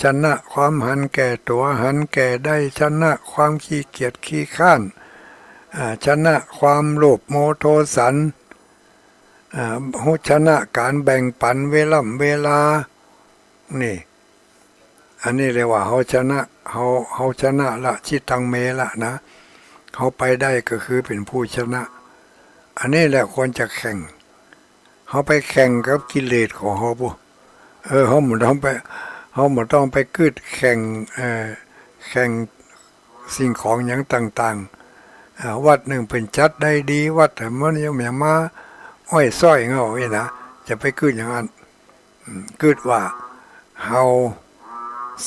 ชนะความหันแก่ตัวหันแก่ได้ชนะความขี้เกียจขี้ข้านชนะความโลภโมโทสันชนะการแบ่งปันเวลานี่อันนี้เรียกว่าเขาชนะเขาชนะละชิตังเมละนะเขาไปได้ก็คือเป็นผู้ชนะอันนี้แหละควรจะแข่งเขาไปแข่งกับกิเลสของเขาปุ๊เขาหมดต้องไปกึดแข่งสิ่งของอย่างต่างๆวัดหนึ่งเป็นจัดได้ดีวัดแต่มันยังไม่มาอ้อยส้อยเงาเนี่ยนะจะไปกึดอย่างนั้นกึดว่าเขา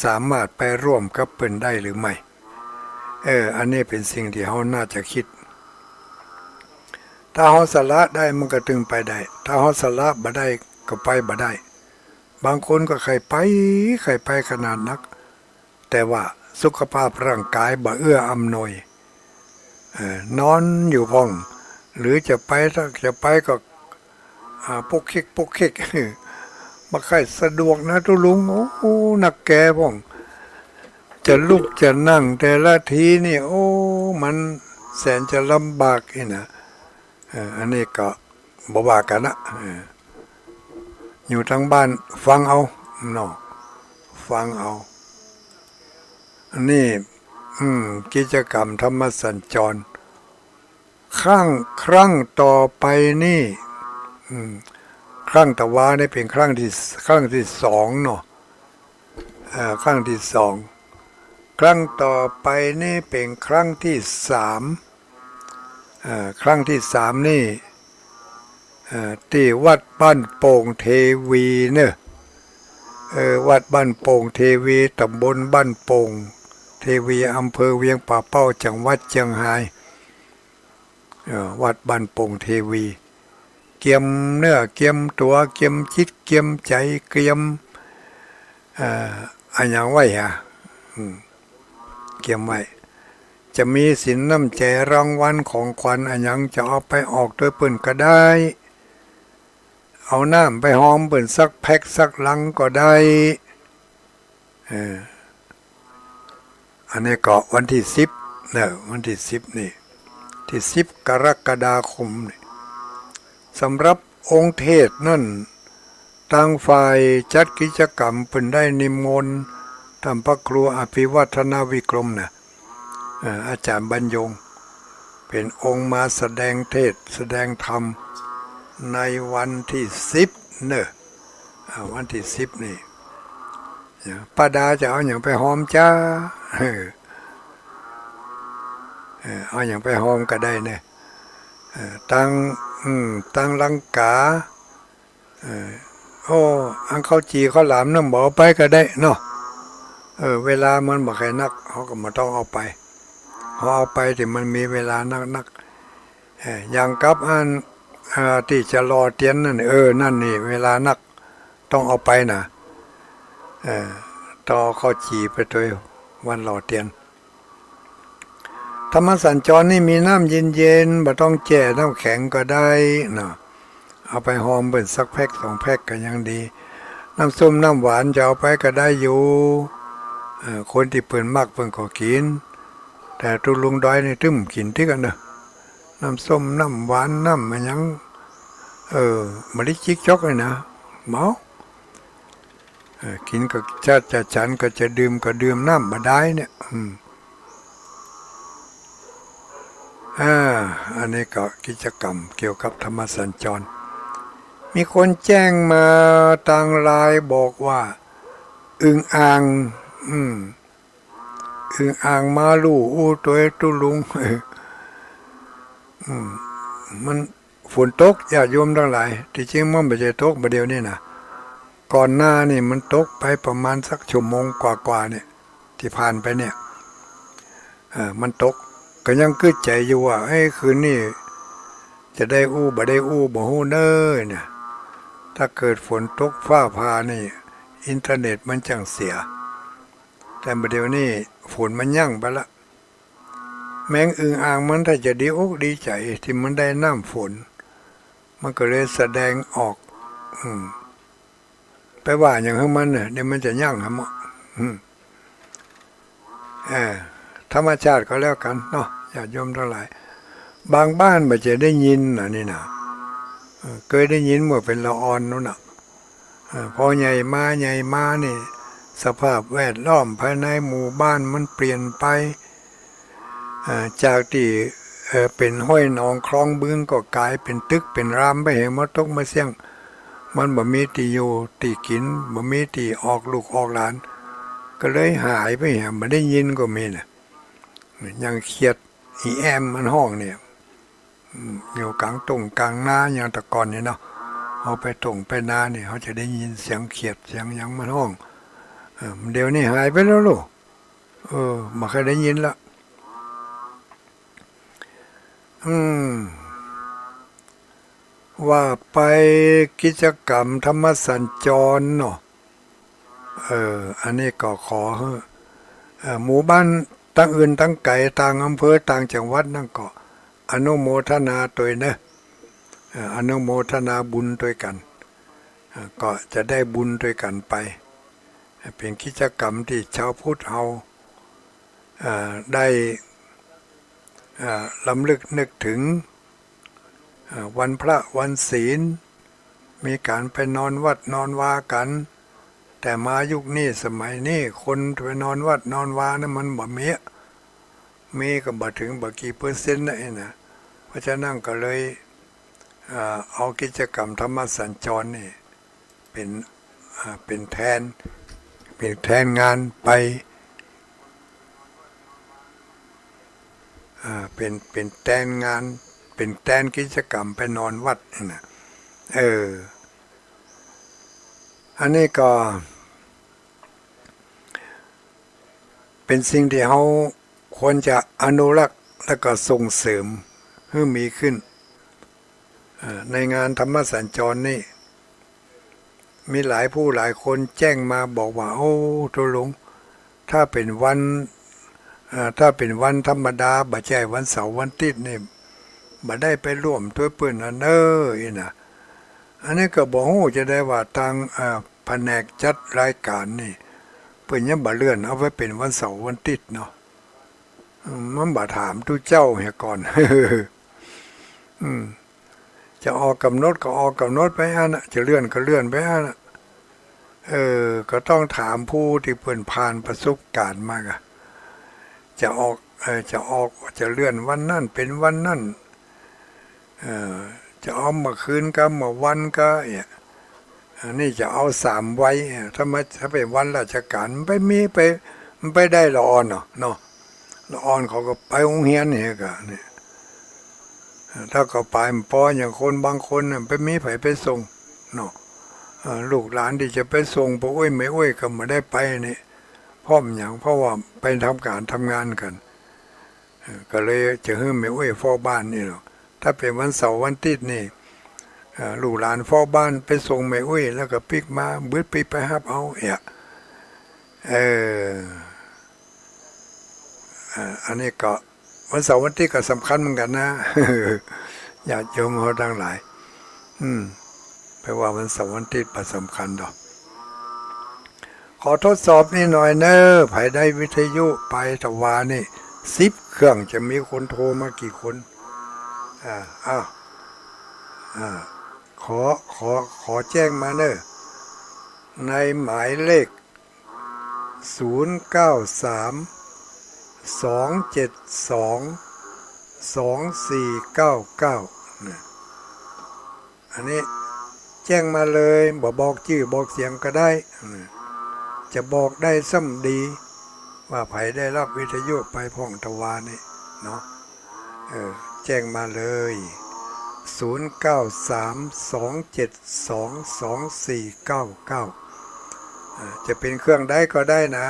สามารถไปร่วมกับเปิ้นได้หรือไม่อันนี้เป็นสิ่งที่เขาน่าจะคิดถ้าเขาสละได้มันก็ถึงไปได้ถ้าเขาสละบ่ได้ก็ไปบ่ได้บางคนก็เคยไปขนาดนักแต่ว่าสุขภาพร่างกายบ่เอื้ออำนวยนอนอยู่ห้องหรือจะไปถ้าจะไปก็ปุกคิกบ่ค่อยสะดวกนะทุลุงโอ้นักแก่พ่องจะลุกจะนั่งแต่ละทีนี่โอ้มันแสนจะลำบากนี่นะอันนี้ก็บ่ว่ากันนะอยู่ทางบ้านฟังเอาเนาะฟังเอาอันนี้กิจกรรมธรรมสัญจรครั้งต่อไปนี่ครั้งตะวานี่เป็นครั้งที่2เนาะครั้งที่2ครั้งต่อไปนี่เป็นครั้งที่3ครั้งที่3นี่ที่วัดบ้านโป่งเทวีเนี่ยวัดบ้านโป่งเทวีตำบลบ้านโป่งเทวีอำเภอเวียงป่าเป้าจังหวัดเชียงรายวัดบ้านโป่งเทวีเกียมเนื้อเกียมตัวเกียมจิตเกียมใจเกียมอันอย่างไว้เกียมไว้จะมีสินน้ำใจรางวัลของขวัญอันยังจะเอาไปออกโดยเปิ่นก็ได้เอาน้ำไปหอมเปิ่นสักแพ็คสักลังก็ได้อันนี้ก็วันที่10เนี่ยวันที่10นี่ที่10 กรกฎาคมนี่สำหรับองค์เทศนั่นทางฝ่ายจัดกิจกรรมเปิ่นได้นิมนต์ท่านพระครูอภิวัฒนาวิกรมนะอาจารย์บรรยงเป็นองค์มาแสดงเทศแสดงธรรมในวันที่10เนี่ยวันที่10นี่ป้าดาจะเอาอย่างไปหอมจ้าเอาอย่างไปหอมก็ได้เนี่ยตั้งลังกาอังข้าวจีข้าวหลามน้ำบ่อไปก็ได้เนาะเวลามันบ่ใครนักเขาก็มาต้องเอาไปเขาเอาไปที่มันมีเวลานักอย่างกับอันที่จะรอเตียนนั่นนั่นนี่เวลานักต้องเอาไปนะต่อข้าวจีไปตัววันรอเตียนธรรมสัญจรนี่มีน้ำเย็นๆบ่ต้องแจ่น้ำแข็งก็ได้เนาะเอาไปหอมเบิ่นสักแพ็ค2 แพ็คก็ยังดี น้ำส้มน้ำหวานจะเอาไปก็ได้อยู่คนที่เปิ่นมากเปิ่นก็กินแต่ตุลุงดอยนี่ตึ้มกินที่กันเนอะน้ำส้มน้ำหวานน้ำมันยังมะลิจิกจอกเลยนะเมากินก็จะฉันก็จะดื่มก็ดื่มน้ำมาได้เนี่ยอันนี้ก็กิจกรรมเกี่ยวกับธรรมสัญจรมีคนแจ้งมาทางไลน์บอกว่าอึ่งอ่างอึ่งอ่างมาลู่อู้ตัวตุลุงมันฝนตกญาติโยมทั้งหลายที่จริงมันไม่ใช่ตกประเดี๋ยวนี้นะก่อนหน้านี่มันตกไปประมาณสักชั่วโมงกว่าๆเนี่ยที่ผ่านไปเนี่ยมันตกก็ยังกึดใจอยู่ว่าคืนนี้จะได้อู้บ่ได้อู้บ่ฮู้เด้อเนี่ยถ้าเกิดฝนตกฟ้าผ่านี่อินเทอร์เน็ตมันจังเสียแต่ประเดี๋ยวนี้ฝนมันยั่งไปละแมงอึ่งอ่างมันถ้าจะดีอกดีใจที่มันได้น้ำฝนมันก็เลยแสดงออกไปว่าอย่างของมันเนี่ยเดี๋ยวมันจะยั่งหมธรรมชาติก็แล้วกันเนาะญาติโยมทั้งหลายบางบ้านมันจะได้ยินนี่นะเคยได้ยินเมื่อเป็นละออนนู้นนะพอใหญ่มานี่สภาพแวดล้อมภายในหมู่บ้านมันเปลี่ยนไปจากที่เป็นห้วยหนองคลองบึงก็กลายเป็นตึกเป็นรามไปเห็นมาตกมาเสี่ยงมันบ่มีที่อยู่ที่กินบ่มีที่ออกลูกออกหลานก็เลยหายไปเห็นไม่ได้ยินก็มีนะยังเขียดอีแอมมันห้องเนี่ยอยู่กลางตรงกลางนาอย่างตะกอนเนี่ยเนาะเอาไปตรงไปนาเนี่ยเขาจะได้ยินเสียงเขียดเสียงยังมันห้องเดี๋ยวนี้หายไปแล้วลูกไม่เคยได้ยินละว่าไปกิจกรรมธรรมสัญจรเนาะอันนี้ก็ขอหมู่บ้านตั้งอื่นตั้งไก่ต่างอำเภอต่างจังหวัดนั่นก็อนุโมทนาตัวเนอะอนุโมทนาบุญด้วยกันก็จะได้บุญด้วยกันไปเป็นกิจกรรมที่ชาวพุทธเราได้ลำลึกนึกถึงวันพระวันศีลมีการไปนอนวัดนอนวากันแต่มายุคนี้สมัยนี้คนไปนอนวัดนอนวานะมันบ่มีก็บ่ถึงบ่กี่เปอร์เซ็นต์นะเพราะฉะนั้นก็เลยเอากิจกรรมธรรมสัญจรนี่เป็นแทนงานไปเป็นแทนงานเป็นแทนกิจกรรมไปนอนวัดนี่นะอันนี้ก็เป็นสิ่งที่เขาควรจะอนุรักษ์และก็ส่งเสริมให้มีขึ้นในงานธรรมสัญจรนี่มีหลายผู้หลายคนแจ้งมาบอกว่าโอ้ทุลุงถ้าเป็นวันธรรมดาบ่ใช่วันเสาร์วันอาทิตย์นี่บ่ได้ไปร่วมด้วยเปิ้นอันนะอันนี้ก็บ่ฮู้จะได้ว่าทางแผนกจัดรายการนี่เปิ้นยังบ่เลื่อนเอาไว้เป็นวันเสาร์วันอาทิตย์เนาะมันบ่ถามทุกเจ้าเฮียก่อนจะออกกำหนดก็ออกกำหนดไปอันน่ะจะเลื่อนก็เลื่อนไปอันน่ะก็ต้องถามผู้ที่เพิ่นผ่านประสบการณ์มาอะจะออกจะเลื่อนวันนั้นเป็นวันนั้นจะเอามาคืนก็มาวันก็นี่จะเอา3 ไว้ถ้าเป็นวันราชการมันไปได้ละออนเนาะละออนเขาก็ไปโรงเรียนนี่ก็เนี่ยถ้าก็ไปปออย่างคนบางคนไปมีไผไปส่งเนาะลูกหลานที่จะไปส่งพวกไม่ก็ไม่ได้ไปนี่พร้อมอย่างเพราะว่าไปทำงานกันก็เลยจะให้ไม่เฝ้าบ้านนี่หรอกถ้าเป็นวันเสาร์วันอาทิตย์นี่ลูกหลานเฝ้าบ้านไปส่งไม่แล้วก็ปิกมาบึ้ดไปฮับเอาอันนี้ก็วันเสาร์วันอาทิตย์ก็สำคัญเหมือนกันนะญาติโยมเขาทั้งหลายแปลว่าวันเสาร์วันอาทิตย์สำคัญดอก ขอทดสอบนี่หน่อยเนอะไผได้วิทยุไปตะวานี่10 เครื่องจะมีคนโทรมากี่คนอ้าวอ่าขอขอขอแจ้งมาเนอะในหมายเลข0932722499นะอันนี้แจ้งมาเลยบอกชื่อบอกเสียงก็ได้จะบอกได้ซ้ำดีว่าไผได้รับวิทยุไปพ่องตะวานี่เนาะแจ้งมาเลย0932722499จะเป็นเครื่องใดก็ได้นะ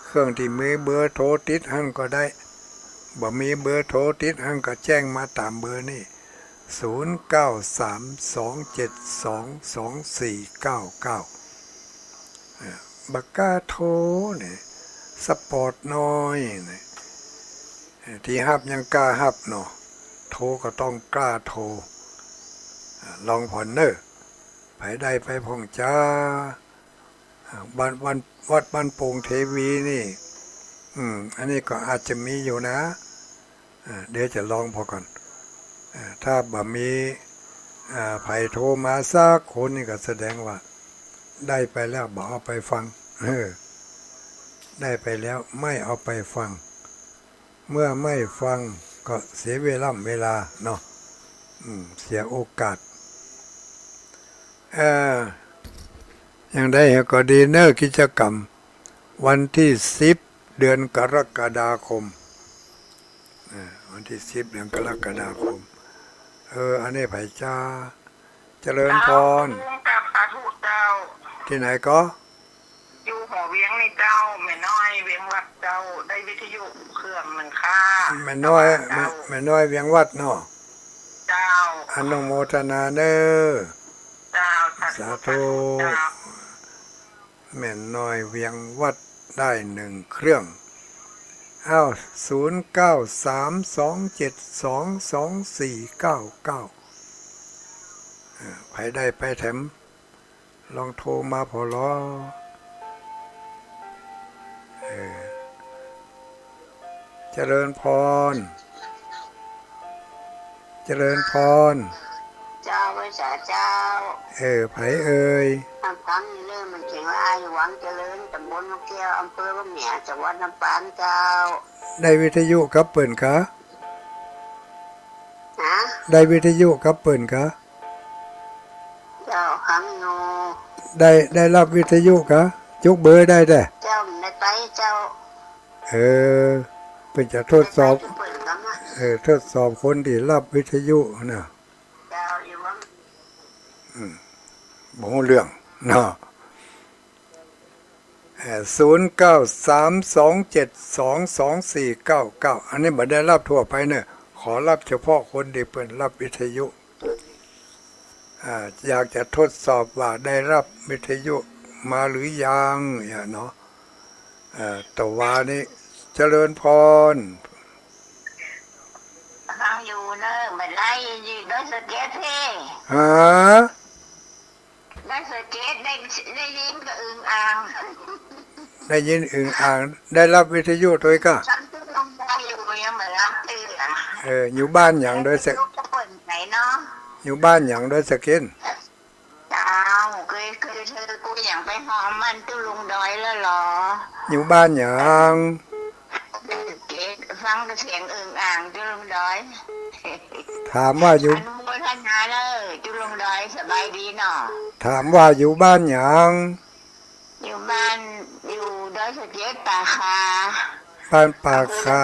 เครื่องที่มีเบอร์โทรติดหั่นก็ได้บ่มีเบอร์โทรติดหั่นก็แจ้งมาตามเบอร์นี่0932722499บักกาโทรนี่สปอร์ตน้อยนี่ที่ฮับยังกล้าฮับเนาะโทรก็ต้องกล้าโทรลองผ่อนเนอร์ไผได้ไปพ่องจ้าวัดบ้านโป่งเทวีนี่อันนี้ก็อาจจะมีอยู่นะเดี๋ยวจะลองพอก่อนถ้าบ่มีไผโทรมาสักคนนี่ก็แสดงว่าได้ไปแล้วบ่เอาไปฟังได้ไปแล้วไม่เอาไปฟังเมื่อไม่ฟังก็เสียเวลาเนาะเสียโอกาสอย่างได้ก็ดีเนอร์กิจกรรมวันที่10 เดือนกรกฎาคมวันที่10 เดือนกรกฎาคมอันนี้ไผ่จ้าเจริญพรที่ไหนก็อยู่หอเวียงในเจ้าแม่น้อยเวียงวัดเจ้าได้วิทยุเครื่องหนึ่งค่าแม่น้อยเวียงวัดเนาะเจ้าอนุโมทนาเนอเจ้าสาธุแม่น้อยเวียงวัดได้1 เครื่อง0932722499ไผได้ไปแถมลองโทรมาพอรอเจริญพรเจ้าไว้สาเจ้าไผเอ่ยน้ำปังนี่เริ่มมันเขียนว่าอยู่หวังเจริญตำบลนกแก้วอำเภอบ้านเหมียจังหวัดลำปางเจ้าได้วิทยุครับเปิ่นคะได้วิทยุครับเปิ่นคะเจ้าขังโนได้รับวิทยุคะจุกเบอร์ได้เจ้าในไปเจ้าเป็นจะทดสอบทดสอบคนที่รับวิทยุนะเจ้าอยู่ว่าบ่รู้เรื่องเนาะ0932722499อันนี้บ่ได้รับทั่วไปเนี่ยขอรับเฉพาะคนที่เพิ่นรับวิทยุอยากจะทดสอบว่าได้รับวิทยุมาหรือยังเนาะตะวานี้เจริญพรฟังอยู่เนอะไม่ไล่ยืนด้วยสเก็ตเท่ได้สเก็ตได้ยินก็อึ่งอ่างได้ยินอึ่งอ่างได้รับวิทยุด้วยก็ฉันต้องได้อยู่ยังไม่รับอยู่บ้านอย่างโดยสอยู่บ้านอย่างโดยสกินเจ้าเคยเธอกูอย่างไปหอมมันตู้ลุงดอยแล้วหรออยู่บ้านอย่างฟังเสียงอึ่งอ่างตู้ลุงดอยถามว่าอยู่อนุโมทนาเลยตู้ลุงดอยสบายดีเนาะถามว่าอยู่บ้านอย่างอยู่บ้านอยู่ดอยสะเก็ดป่าคาบ้านป่าคา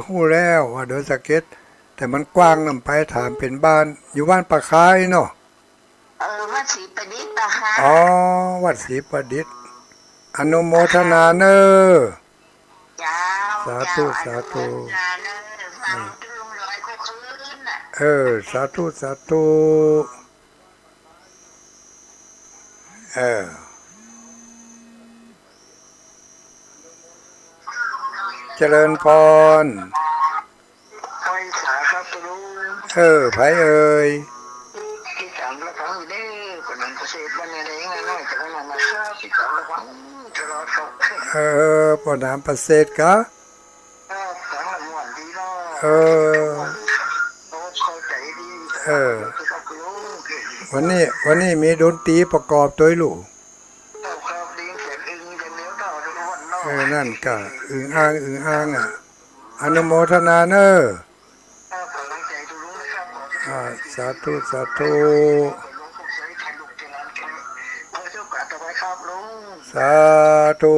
ฮู้แล้วว่าดอยสะเก็ดแต่มันกว้างนำไปถามเป็นบ้านอยู่บ้านป่าคาเนาะวัดศรีประดิษฐ์ป่าคาวัดศรีประดิษฐ์อนุโมทนาเนอสาธุสาธุสาธุสาธุเจริญพรไผเอ่ย เศษวันนี้เองนะน้อยจากนั้นนะครับพี่สาวระวังจะรอชกปอน้ำประเสริฐกะแสงละม่วนดีเนาะเออโอ้เข้าใจดีครับลุงวันนี้มีดนตรีประกอบตัวลูกครับดีเสียงอึ้งอย่างเดียวเนาะทุกวันเนาะนั่นกะอึ่งอ่างอ่ะอนุโมทนาเนอะกำลังใจทุกลุงนะครับสาธุสาธุ สาธุ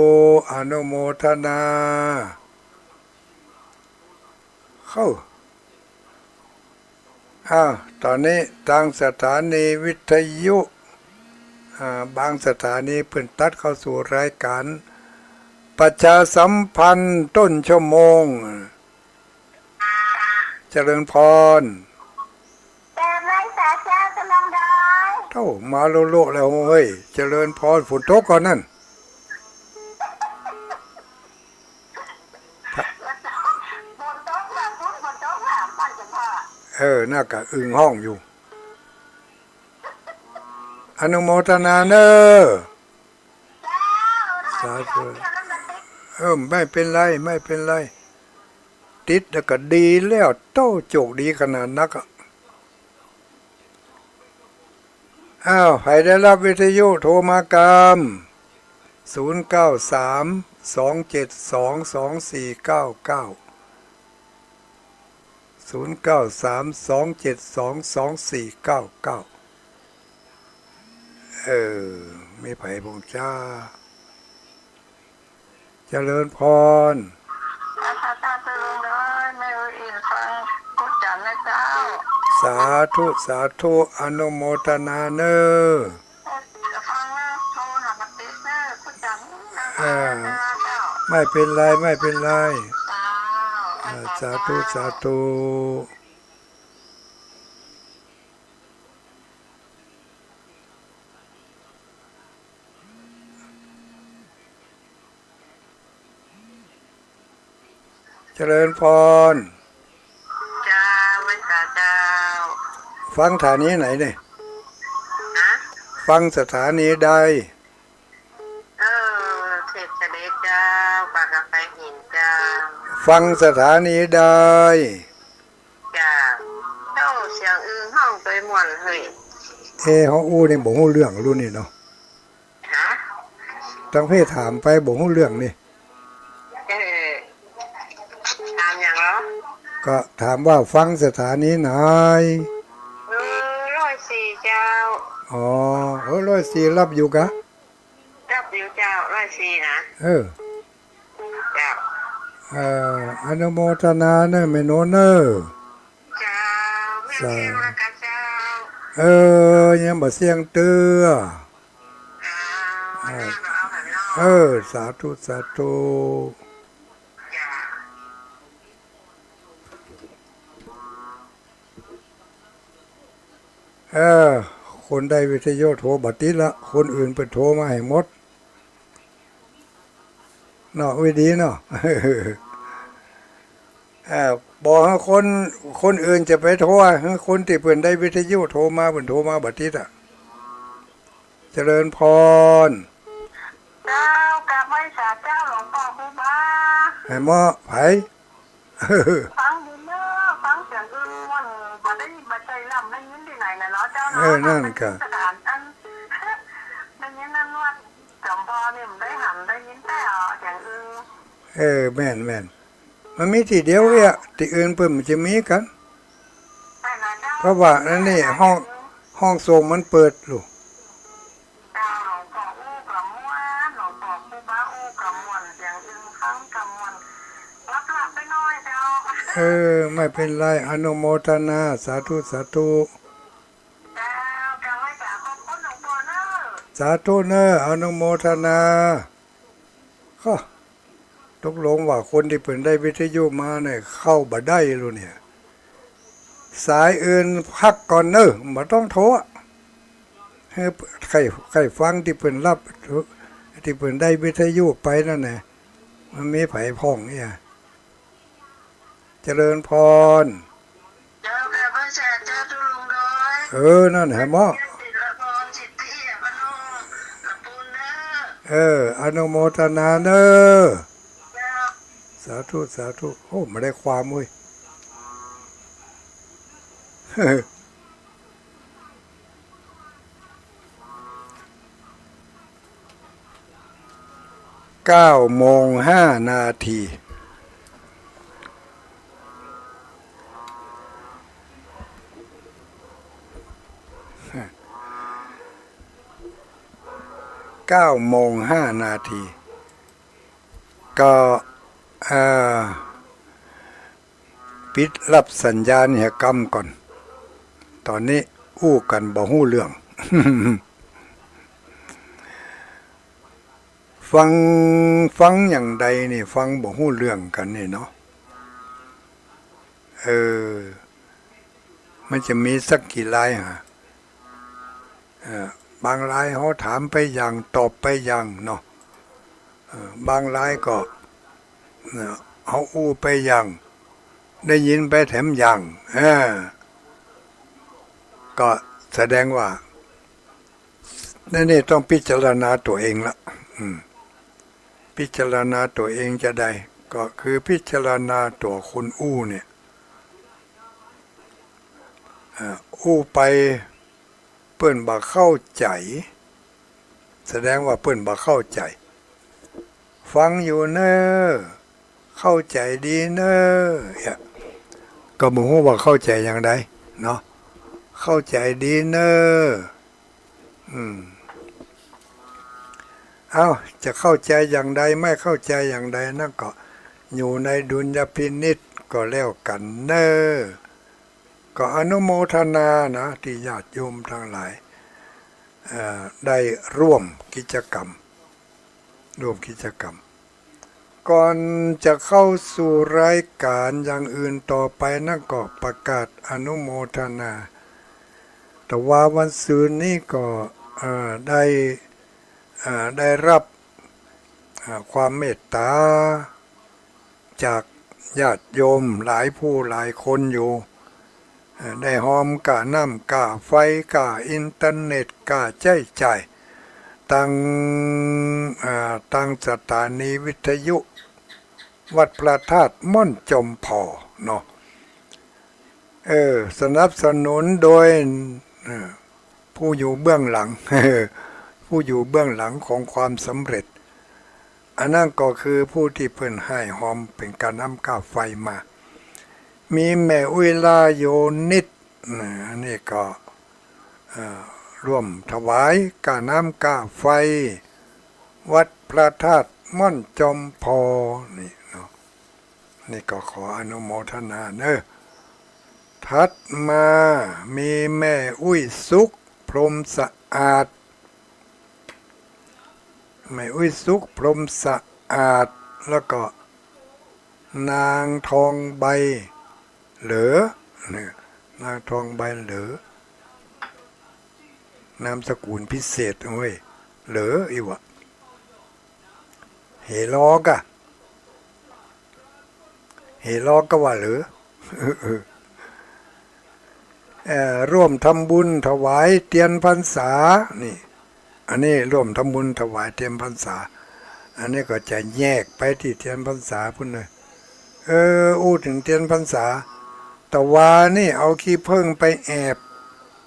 อนุโมทนาเข้าตอนนี้ทางสถานีวิทยุบางสถานีเพิ่นตัดเข้าสู่รายการประชาสัมพันธ์ต้นชั่วโมงเจริญพรแต่ไม่สาเจ้ากำลังได้เท่ามาโลแล้วเฮ้ยเจริญพรฝนตกก่อนนั่นน่ากะอึ่งห้องอยู่อนุโมทนาเนอสาธุไม่เป็นไรติดแล้วก็ดีแล้วโตโจกดีขนาดนักใครได้รับวิทยุโทรมากรรม0932722499 0932722499ไม่ไผ่พงจ้าเจริญพรสาธุอนุโมทนาเนอไม่เป็นไรสาธุเจริญพรจ้าไม่สาเจ้าฟังสถานีไหนเนี่ยฟังสถานีใดเทพเสด็จเจ้าปากกาไฟหินเจ้าฟังสถานีใดจ้าเจ้าเสียงอึ้งห้องไปม่วนเฮ้ยห้องอู้นี่บ่ฮู้เรื่องรุ่นนี่เนาะตั้งเพศถามไปบ่ฮู้เรื่องนี่ถามอย่างเหรอก็ถามว่าฟังสถานีไหน104เจ้า104รับอยู่กะรับอยู่เจ้า104นะเจ้าอนุโมทนาเนอะแม่โนเนอเจ้าไม่เสียงละกันเจ้ายังบ่เสียงเตื้อสาธุคนได้วิทยุโทรบัดติดละคนอื่นเปิดโทรมาให้หมดเนาะวิดีเนาะบอกให้คนอื่นจะไปโทรให้คนที่เปิดได้วิทยุโทรมาเปิดโทรมาบัดติดเจริญพรเจ้ากับไม่สาเจ้าหลวงพ่อครูบาให้หมอไผฟังดีเนาะฟังเสียงอึ้งวันบ่ได้มาใจลำได้ยินที่ไหนนะเนาะเจ้าเนาะนั่นก็ได้ยินนั่นว่าจำพอเนี่ยมันได้หันได้ยินแต่เสียงอึ้งแม่นมันมีที่เดียวที่อื่นเพิ่นมันจะมีกันเพราะว่านั่นนี่ห้องส่งมันเปิดลูกไม่เป็นไรอนุโมทนาสาธุสาธุเนอะอนุโมทนาก็ตกลงว่าคนที่เพิ่นได้วิทยุมาเนี่ยเข้าบ่ได้รู้เนี่ยสายอื่นพักก่อนเนอะบ่ต้องโทรให้ใครฟังที่เพิ่นรับที่เพิ่นได้วิทยุไปนั่นน่ะมันมีไผพ้องเนี่ยเจริญพรเจ้าค่ะพระเจ้าทุลุงน้อยนั่นแหละหมอ อนุโมทนาเนอสาธุสาธุโอ้ไม่ได้ความเว้ย 9:05 นาที9:05 นาทีก็ปิดรับสัญญาณเหกรรมก่อนตอนนี้อู้กันบ่ฮู้เรื่อง ฟังอย่างใดนี่ฟังบ่ฮู้เรื่องกันนี่เนาะมันจะมีสักกี่รายฮะบางรายเขาถามไปอย่างตอบไปอย่างเนาะบางรายก็เขาอู้ไปอย่างได้ยินไปแถมอย่างก็แสดงว่านี่ต้องพิจารณาตัวเองละพิจารณาตัวเองจะได้ก็คือพิจารณาตัวคนอู้เนี่ยอู้ไปเปิ้นบ่เข้าใจแสดงว่าเปิ้นบ่เข้าใจฟังอยู่เนอเข้าใจดีเนอก็บ่ฮู้ว่าเข้าใจอย่างใดเนาะเข้าใจดีเนอจะเข้าใจอย่างใดไม่เข้าใจอย่างใดนั่นก็อยู่ในดุลยพินิจก็แล้วกันเนอก็อนุโมทนานะที่ญาติโยมทั้งหลายได้ร่วมกิจกรรมก่อนจะเข้าสู่รายการอย่างอื่นต่อไปนั่นก็ประกาศอนุโมทนาแต่ว่าวันศืนนี้ก็ได้รับความเมตตาจากญาติโยมหลายผู้หลายคนอยู่ได้หอมกะน้ำกะไฟกะอินเทอร์เน็ตกะใช้จ่ายตั้งสถานีวิทยุวัดพระธาตุม่อนจมพอเนาะสนับสนุนโดยผู้อยู่เบื้องหลัง ผู้อยู่เบื้องหลังของความสำเร็จอันนั้นก็คือผู้ที่เพิ่นให้หอมเป็นการนำกาไฟมามีแม่อุยลาโยนิดอันนี้ก็ร่วมถวายกาน้ำกาไฟวัดพระธาตุม่อนจอมพอนี่เนาะนี่ก็ขออนุโมทนาเนอะถัดมามีแม่อุ้ยสุขพรหมสะอาดแม่อุ้ยสุขพรหมสะอาดแล้วก็นางทองใบเหลือนางทองใบเหลือนามสกุลพิเศษเว้ยเหลืออีวะเฮลอกะว่าเหลือร่วมทำบุญถวายเทียนพรรษานี่อันนี้ร่วมทำบุญถวายเทียนพรรษาอันนี้ก็จะแยกไปที่เทียนพรรษาพุ่นเลยอู้ถึงเทียนพรรษาแต่ว่านี่เอาขี้เพิ่งไปแอบ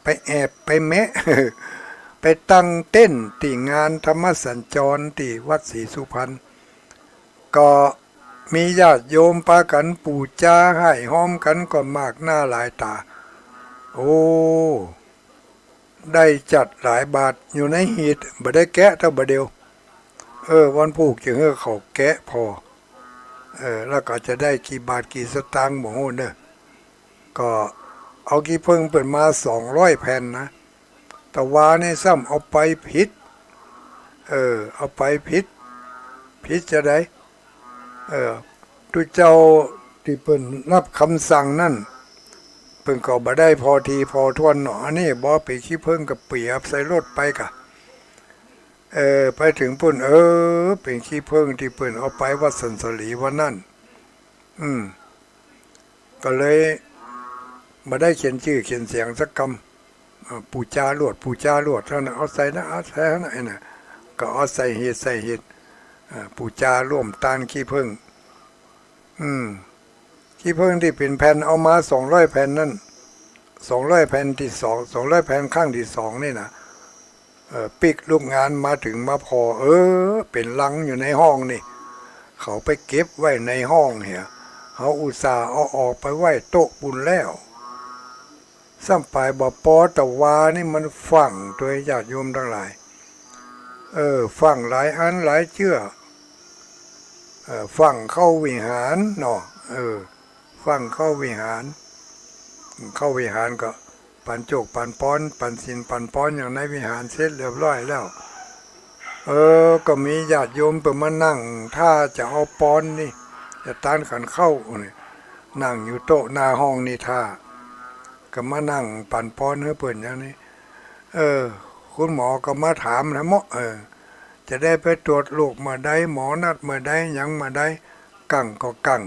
ไปแมะ ไปตั้งเต้นที่งานธรรมสัญจรที่วัดศรีสุพรรณก็มีญาติโยมปากันปูจาให้หอมกันก็มากหน้าหลายตาโอ้ได้จัดหลายบาทอยู่ในหีดบ่ได้แกะเท่าบ่เดียววันผูกจึงเขาแกะพอแล้วก็จะได้กี่บาทกี่สตางค์หมูเนอะก็เอากี่เพิ่งเปิดมา200 แผ่นนะแต่ว่านี่ซ้ำเอาไปผิดเอาไปผิดจะได้ทุกเจ้าที่เปิ่นรับคำสั่งนั่นเพิ่นก็บ่ได้พอทีพอทวนหนอนี่บ่ไปขี้เพิ่งกับเปียบใส่รถไปกะไปถึงปุ่นเป็นขี้เพิ่งที่เปิ่นเอาไปวัดสันสลีวันนั่นก็เลยบ่ได้เขียนชื่อเขียนเสียงสักคำปูจาลวดท่านเอาใส่นะเอาใส่นะ ก็เอาใส่เห็ดปูจาร่วมตานขี้ผึ้งขี้ผึ้งที่เป็นแผ่นเอามา200 แผ่นนั่น200 แผ่นที่200 แผ่นข้างที่2นี่นะปิกลูกงานมาถึงมาพอเป็นลังอยู่ในห้องนี่เขาไปเก็บไว้ในห้องเหี่ยเขาอุตส่าห์เอาออกไปไว้โต๊ะบุญแล้วซ้ำไปบ่ปอตะวานี่มันฝังตัวญาติโยมทั้งหลายฝังหลายอันหลายเชื่อฝังเข้าวิหารเนาะฝังเข้าวิหารก็ปันโจกปันป้อนปันสินปันป้อนอย่างในวิหารเสร็จเรียบร้อยแล้วก็มีญาติโยมเปิดมานั่งถ้าจะเอาป้อนนี่จะต้านขันเข้านี่นั่งอยู่โต๊ะหน้าห้องนี่ท่าก็มานั่งปันป้อนให้เปิดอย่างนี้คุณหมอก็มาถามนะหมอจะได้ไปตรวจลูกมาได้หมอนัดมาได้ยังมาได้กั่งก็กั่ง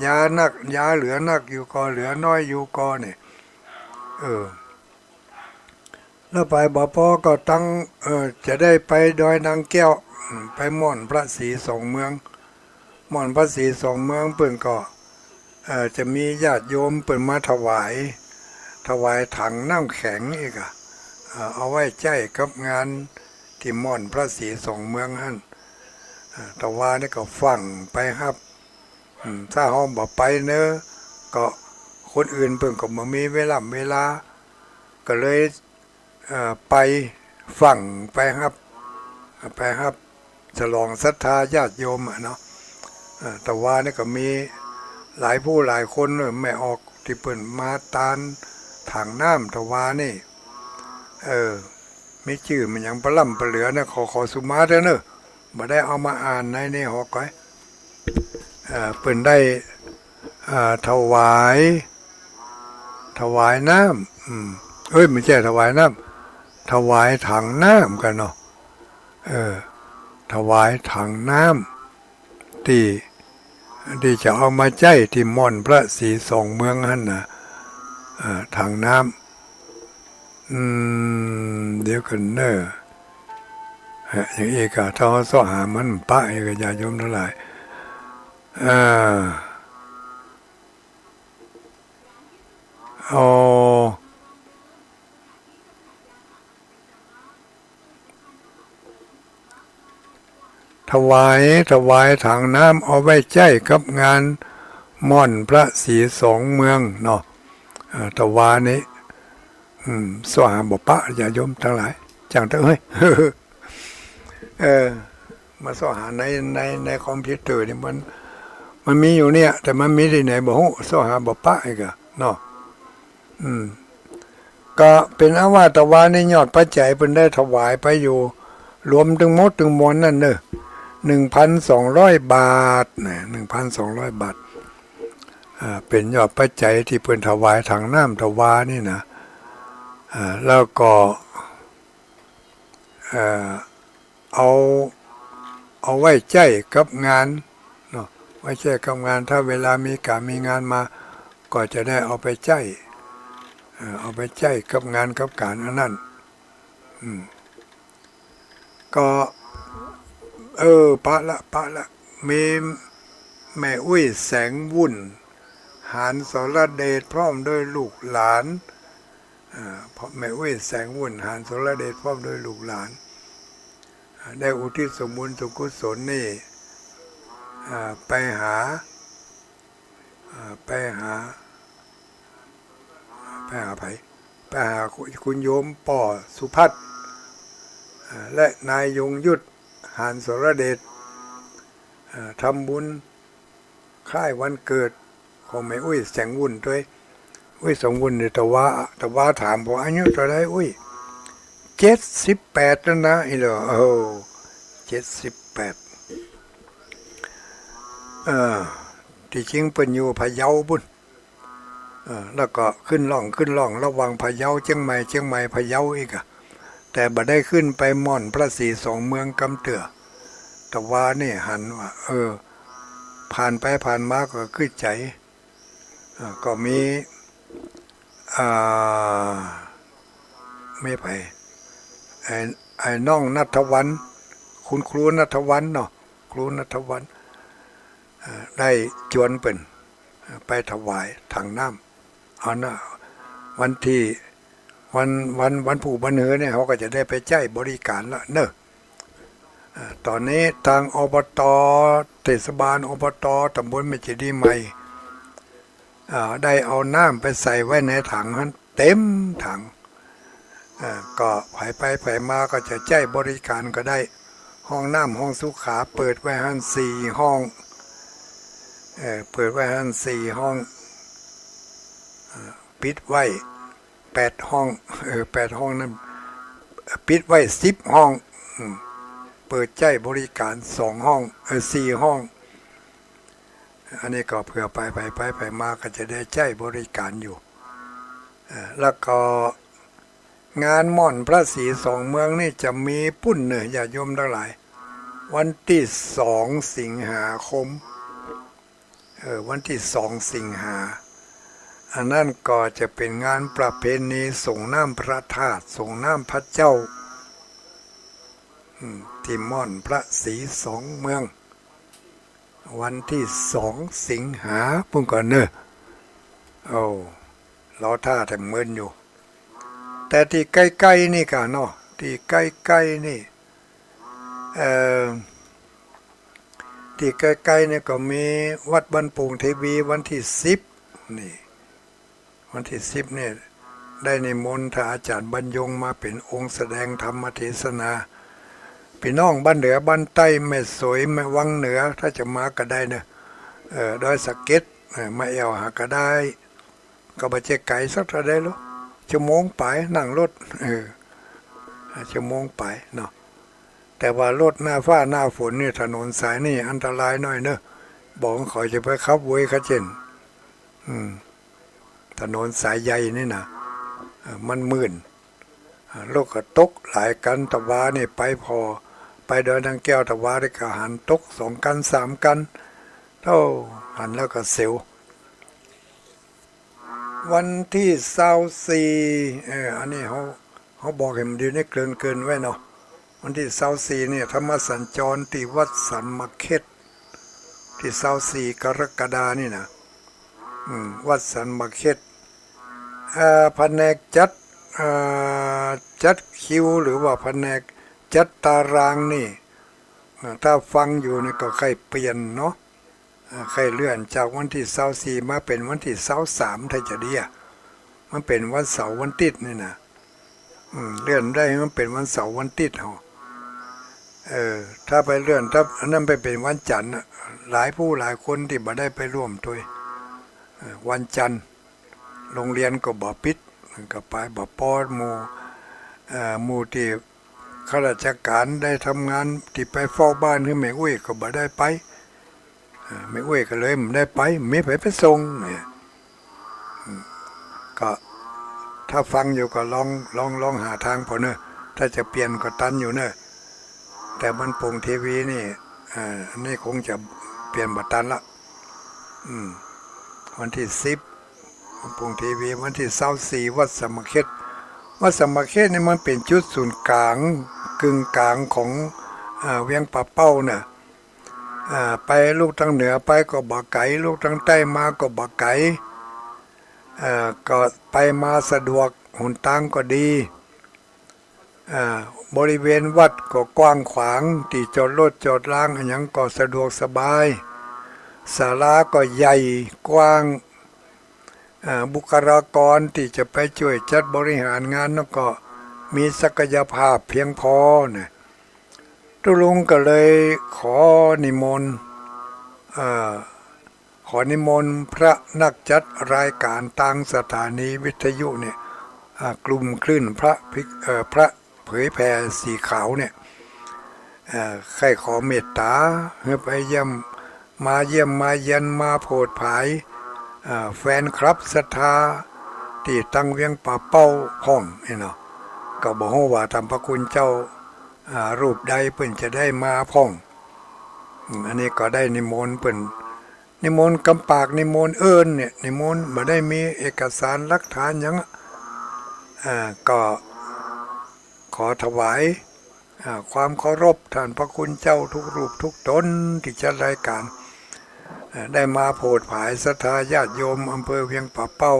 ยานักยาเหลือนักอยู่ก็เหลือน้อยอยู่ก็เนี่ยแล้วไปบ่พอก็ตั้งจะได้ไปดอยนางแก้วไปม่อนพระศรีสองเมืองม่อนพระศรีสองเมืองเปิ่นก็จะมีญาติโยมเปิ่นมาถวายถังน้ำแข็งอีกเอาไว้ใจกับงานที่ม่อนพระศรีสองเมืองหั่นแต่ว่านี่ก็ฟังไปครับถ้าห้องบ่ไปเนอะก็คนอื่นเพิ่งก็มามีเวลาก็เลยไปฟังไปครับฉลองศรัทธาญาติโยมเนาะแต่ว่านี่ก็มีหลายผู้หลายคนไม่ออกที่เปิ่นมาตานถังน้ำแต่ว่านี่ไม่ชื่อมันยังประล่ำประเหลือนะขอสุมาเด้อเนอะมาได้เอามาอ่านในหอก้อยเปิ่นได้ถวายน้ำไม่ใช่ถวายน้ำถวายถังน้ำกันเนาะถวายถังน้ำที่จะเอามาใจที่ม่อนพระศรีสองเมืองหั่นนะถังน้ำเดี๋ยวกันเนอะอย่างเอกถ้าเขาสอหามันป้าเอกญาโยมทั้งหลายถวายถังน้ำเอาไว้ใจกับงานม่อนพระศรีสองเมืองเนาะถวายนี้สวหาบอกปะอย่าโยมทั้งหลายจังเถอะเฮ้ยมาสวหาในคอมพิวเตอร์นี่มันมีอยู่เนี่ยแต่มันมีที่ไหนบอกสวหาบอกปะอีกเนาะก็เป็นอาวาสถวายในยอดปัจจัยเป็นได้ถวายไปอยู่รวมถึงหมดถึงมวลนั่นเนอะ1,200 บาทนะ1,200 บาทเป็นยอดปัจจัยที่เพิ่นถวายถังน้ำถวายนี่นะแล้วก็เอาไว้ใจกับงานเนาะไว้ใจกับงานถ้าเวลามีงานมาก็จะได้เอาไปใจกับงานกับการอันนั้นก็ปะละมีแม่อุ้ยแสงวุ่นหานสรเดชพร้อมด้วยลูกหลานเพราะแม่อุ้ยแสงวุ่นหานสรเดชพร้อมด้วยลูกหลานได้อุทิศสมบุญสุกุศลนี่ไปหาคุณโยมป่อสุพัฒน์และนายยงยุทธหานสรเดชทำบุญค่ายวันเกิดของแม่อุ้ยแสงวุ่นด้วยอุ้ยสงวุ่นเนี่ยแต่ว่าถามผมอายุเท่าไรอุ้ย78แล้วนะอีเหรอ78ที่จริงเป็นอยู่พะเยาบุญแล้วก็ขึ้นล่องระหว่างพะเยาเชียงใหม่พะเยาอีกแต่บ่ได้ขึ้นไปม่อนพระศรีสองเมืองกำเตือแต่ว่านี่หันว่าผ่านไปผ่านมาก็ขึ้นใจก็มีไม่ไป ไอ้น้องณัฐวรรณคุณครูณัฐวรรณเนาะครูณัฐวรรณได้จวนเปิ่นไปถวายถังน้ำเอานะวันที่วันผู้บันเหือเนี่ยเขาก็จะได้ไปใจบริการละเนอะตอนนี้ทางอบตเทศบาลอบตตำบลเมจิดีใหม่ได้เอาน้ำไปใส่ไว้ในถังนั้นเต็มถังก็ไปมาก็จะใจบริการก็ได้ห้องน้ำห้องสุขาเปิดไว้หัน4 ห้องเปิดไว้หัน4 ห้องปิดไว้8 ห้อง8 ห้องนั้นปิดไว้10 ห้องเปิดใจบริการ2 ห้อง4 ห้องอันนี้ก็เพื่อไปมาก็จะได้ใจบริการอยู่แล้วก็งานม่อนพระศรี2 เมืองนี่จะมีปุ้นเนื้อญาติโยมทั้งหลายวันที่2 สิงหาคมวันที่2 สิงหาอันนั้นก็จะเป็นงานประเพณีส่งน้ำพระธาตุส่งน้ำพระเจ้าที่ม่อนพระศรี2 เมืองวันที่2 สิงหาปุ่งก่อนเนอะเราท่าแต่เมินอยู่แต่ที่ใกล้ๆนี่กันเนาะที่ใกล้ๆนี่ที่ใกล้ๆนี่ก็มีวัดบ้านโป่งเทวีวันที่10นี่วันที่10เนี่ยได้นิมนต์ท่านอาจารย์บรรยงมาเป็นองค์แสดงธรรมเทศนาพี่น้องบ้านเหนือบ้านใต้แม่สวยแม่วังเหนือถ้าจะมาก็ได้เนอะดอยสะเก็ดมาแอวหาก็ได้ก็บ่เจ๊ไก่สักเท่าใดลูกชั่วโมงไปนั่งรถชั่วโมงไปเนาะแต่ว่ารถหน้าฟ้าหน้าฝนนี่ถนนสายนี่อันตรายหน่อยเนอะบอกขอจะไปขับเวยเขาเจนถนนสายใหญ่นี่นะมันมื่นโลกก็ตกหลายกันตะวานี่ไปไปดอยนางแก้วตะวาได้ก็หันตก2 กัน3 กันเท่าหันแล้วก็เสียววันที่24อันนี้เขาบอกให้มันดีนี่เกินไว้เนาะวันที่24เนี่ยธรรมสัญจรที่วัดสันมะเข็ดที่24 กรกฎานี่นะวัดสันมะเข็ดแผนกจัดคิวหรือว่าแผนกจัดตารางนี่ถ้าฟังอยู่นี่ก็ใครเปลี่ยนเนาะใครเลื่อนจากวันที่24มาเป็นวันที่23ถ้าจะดีมันเป็นวันเสาร์วันติดนี่นะเลื่อนได้มันเป็นวันเสาร์วันติดถ้าไปเลื่อนถ้าอันนั้นไปเป็นวันจันทร์หลายคนที่บ่ได้ไปร่วมด้วยวันจันทร์โรงเรียนก็บ่ปิดก็ไปบ่ปอดหมู่ที่ข้าราชการได้ทำงานที่ไปเฝ้าบ้านให้แม่อุ้ยก็บ่ได้ไปแม่อุ้ยก็เลยไม่ได้ไปไม่ไปส่งเนี่ยก็ถ้าฟังอยู่ก็ลองหาทางพอเนอะถ้าจะเปลี่ยนก็ตันอยู่เนอะแต่มันโป่งทีวีนี่อันนี้คงจะเปลี่ยนบัตรตันละวันที่10มันโป่งทีวีวันที่24วัดสมเข็ดวัดสมเข็ดนี่มันเป็นจุดศูนย์กลางกึ่งกลางของเวียงป่าเป้าเนี่ยไปลูกทางเหนือไปก็บ่ไกลลูกทางใต้มาก็บ่ไกลก็ไปมาสะดวกหนทางก็ดีบริเวณวัดก็กว้างขวางที่จอดรถจอดล้างอย่างก็สะดวกสบายศาลาก็ใหญ่กว้างบุคลากรที่จะไปช่วยจัดบริหารงานก็มีศักยภาพเพียงพอเนี่ยตุลุงก็เลยขอนิมนต์พระนักจัดรายการทางสถานีวิทยุเนี่ยกลุ่มคลื่นพระเผยแผ่สีขาวเนี่ยใครขอเมตตาให้ไปเยี่ยมมาเยียนมาโปรดภายแฟนคลับศรัทธาที่ตั้งเวียงป่าเป้าห้องเนาะก็บอกว่าทำพระคุณเจ้ารูปใดเพิ่นจะได้มาพ่องอันนี้ก็ได้นิมนต์เพิ่นนิมนต์กำปากนิมนต์เนี่ยนิมนต์บ่ได้มีเอกสารหลักฐานหยังก็ขอถวาย ความเคารพท่านพระคุณเจ้าทุกรูปทุกตนที่จัดรายการได้มาโปรดผายศรัทธาญาติโยมอำเภอเวียงป่าเป้า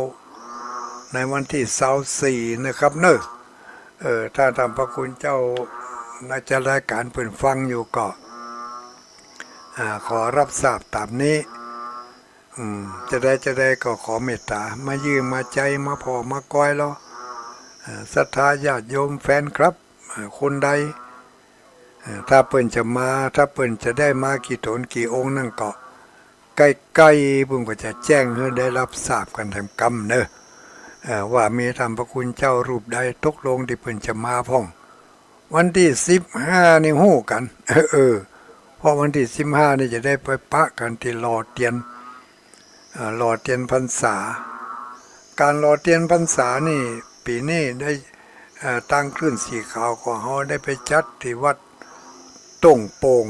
ในวันที่24นะครับเนอะถ้าท่านพระคุณเจ้าน่าจะรายการเปิดฟังอยู่ก็ขอรับทราบตามนี้จะได้ก็ขอเมตตามายืมมาใจมาพอมาก้อยแล้วศรัทธาญาติโยมแฟนครับคนใดถ้าเปิ่นจะมาถ้าเปิ่นจะได้มากี่ตนกี่องค์นั่นก็ใกล้ๆบุญก็จะแจ้งให้ได้รับทราบกันทำกรรมเนอะว่ามีธรรมพระคุณเจ้ารูปใดตกลงที่เปิ่นจะมาพ่องวันที่15นี่ฮู้กันเพราะวันที่15นี่จะได้ไปปะกันที่หล่อเทียนพรรษาการหล่อเทียนพรรษานี่ปีนี้ได้ตั้งคลื่นสีขาวของเขาได้ไปจัดที่วัดต้งโป่ง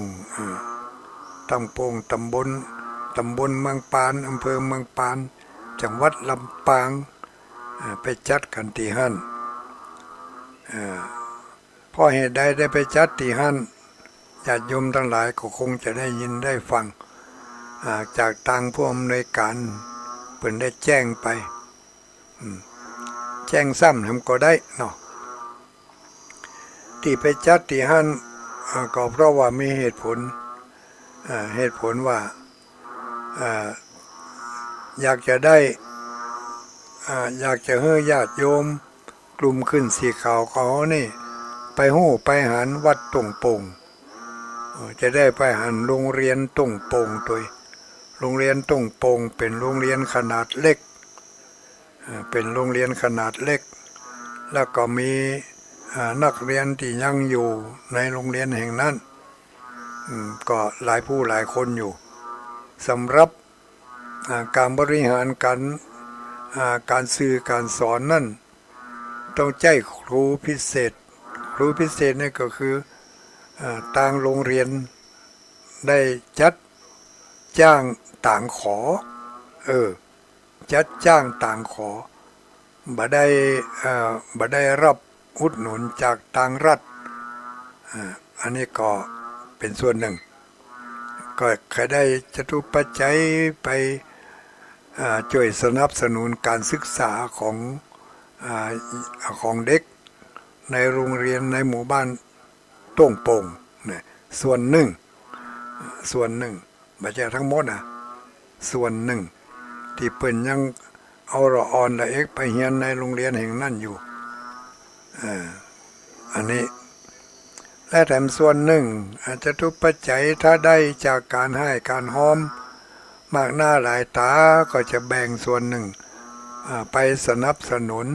ตำบลเมืองปานอำเภอเมืองปานจังหวัดลำปางไปจัดกันที่หั่นเพราะเหตุใดได้ไปจัดที่หั่นญาติโยมทั้งหลายก็คงจะได้ยินได้ฟังจากทางผู้อำนวยการเพิ่นได้แจ้งไปแจ้งซ้ำทำก็ได้เนาะที่ไปจัดที่หั่นก็เพราะว่ามีเหตุผลว่าอยากจะให้ญาติโยมกลุ่มขึ้นสีขาวเขานี่ไปหู้ไปหันวัดตงโป่งจะได้ไปหันโรงเรียนตงโป่งตัวโรงเรียนตงโป่งเป็นโรงเรียนขนาดเล็กแล้วก็มีนักเรียนที่ยังอยู่ในโรงเรียนแห่งนั้นก็หลายผู้หลายคนอยู่สำหรับการบริหารการสื่อการสอนนั่นต้องใจครูพิเศษนี่ก็คือทางโรงเรียนได้จัดจ้างต่างขอจัดจ้างต่างขอบ่ได้รับอุดหนุนจากทางรัฐอันนี้ก็เป็นส่วนหนึ่งก็ใครได้จตุปัจจัยไปช่วยสนับสนุนการศึกษาของเด็กในโรงเรียนในหมู่บ้านต้งโป่งเนี่ยส่วนหนึ่งไม่ใช่ทั้งหมดส่วนหนึ่งที่เปิ่นยังเอาละอ่อนละเอ็กไปเรียนในโรงเรียนแห่งนั้นอยู่อันนี้และแถมส่วนหนึ่งอาจจะทุกปัจจัยถ้าได้จากการให้การห้อมมากหน้าหลายตาก็จะแบ่งส่วนหนึ่งไปสนับสนุน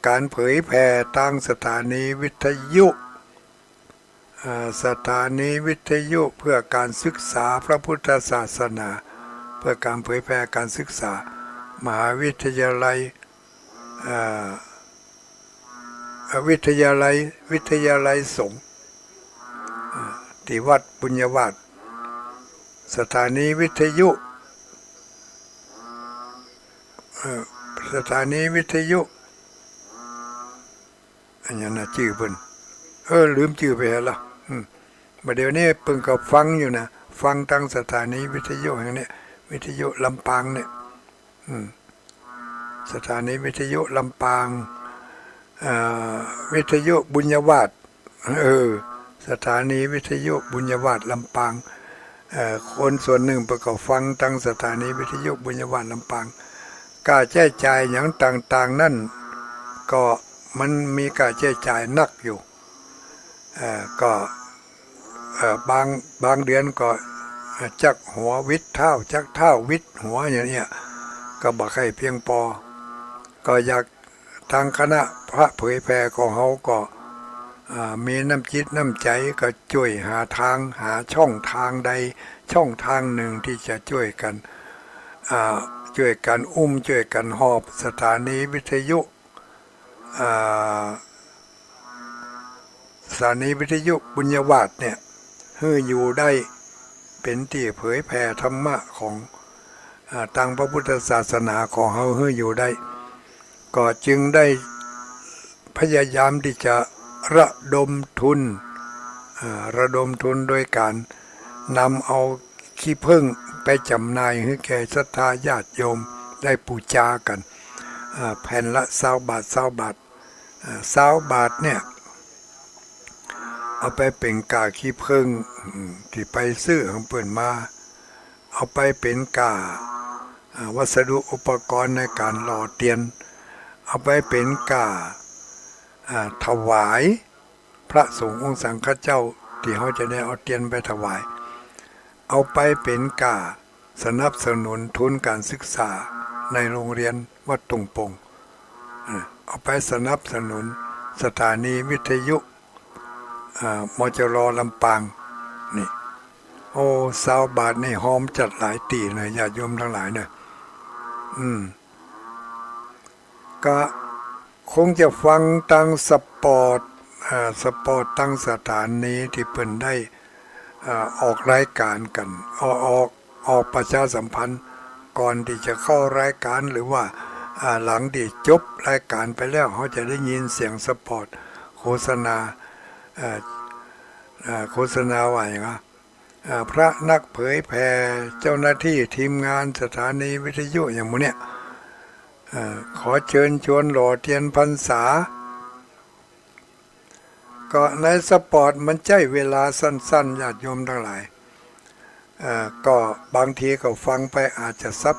การเผยแผ่ทางสถานีวิทยุเพื่อการศึกษาพระพุทธศาสนาเพื่อการเผยแผ่การศึกษามหาวิทยาลัยสงฆ์ที่วัดบุญญาวาสสถานีวิทยุอันนี้นะชื่อเพิ่นลืมชื่อไปแล้วบัดเดี๋ยวนี้เพิ่งก็ฟังอยู่นะฟังทางสถานีวิทยุแห่งนี้วิทยุลำปางเนี่ยสถานีวิทยุลำปางวิทยุบุญญาวาสสถานีวิทยุบุญญาวาสลำปางคนส่วนหนึ่งประกอบฟังทางสถานีวิทยุบุญญาวาสลำปางค่าใช้จ่ายอย่างต่างๆนั่นก็มันมีค่าใช้จ่ายนักอยู่ก็บางเดือนก็จักหัววิทย์เท่าจักเท่าวิทย์หัวอย่างเนี้ยก็บ่ใครเพียงพอก็อยากทางคณะพระเผยแผ่ของเขาก็มีน้ำจิตน้ำใจก็ช่วยหาช่องทางใดช่องทางหนึ่งที่จะช่วยกันช่วยกันหอบสถานีวิทยุบุญญาวาสเนี่ยให้อยู่ได้เป็นที่เผยแผ่ธรรมะของทางพระพุทธศาสนาของเขาให้อยู่ได้ก็จึงได้พยายามที่จะ ระดมทุนระดมทุนโดยการนำเอาขี้ผึ้งไปจำหน่ายให้แก่ศรัทธาญาติโยมได้บูชากันแผ่นละ20 บาท20 บาท20 บาทเนี่ยเอาไปเป็นกาขี้ผึ้งที่ไปซื้อของเปิ่นมาเอาไปเป็นกาวัสดุอุปกรณ์ในการหล่อเทียนเอาไปเป็นกาถวายพระสงฆ์องค์สังฆเจ้าที่เขาจะได้เอาเทียนไปถวายเอาไปเป็นกาสนับสนุนทุนการศึกษาในโรงเรียนวัดตุงปงเอาไปสนับสนุนสถานีวิทยุมจรลำปางนี่โอ้20 บาทนี่หอมจัดหลายตีเลยญาติโยมทั้งหลายเนี่ยก็คงจะฟังตั้งสปอร์ตตั้งสถานีที่เพิ่นได้ออกรายการกันออกประชาสัมพันธ์ก่อนที่จะเข้ารายการหรือว่าหลังที่จบรายการไปแล้วเขาจะได้ยินเสียงสปอร์ตโฆษณาว่าอย่างไรพระนักเผยแผ่เจ้าหน้าที่ทีมงานสถานีวิทยุอย่างมื้อเนี่ยขอเชิญชวนหล่อเทียนพรรษาก็ในสปอร์ตมันใช้เวลาสั้นๆญาติโยมทั้งหลายก็บางทีก็ฟังไปอาจจะสับ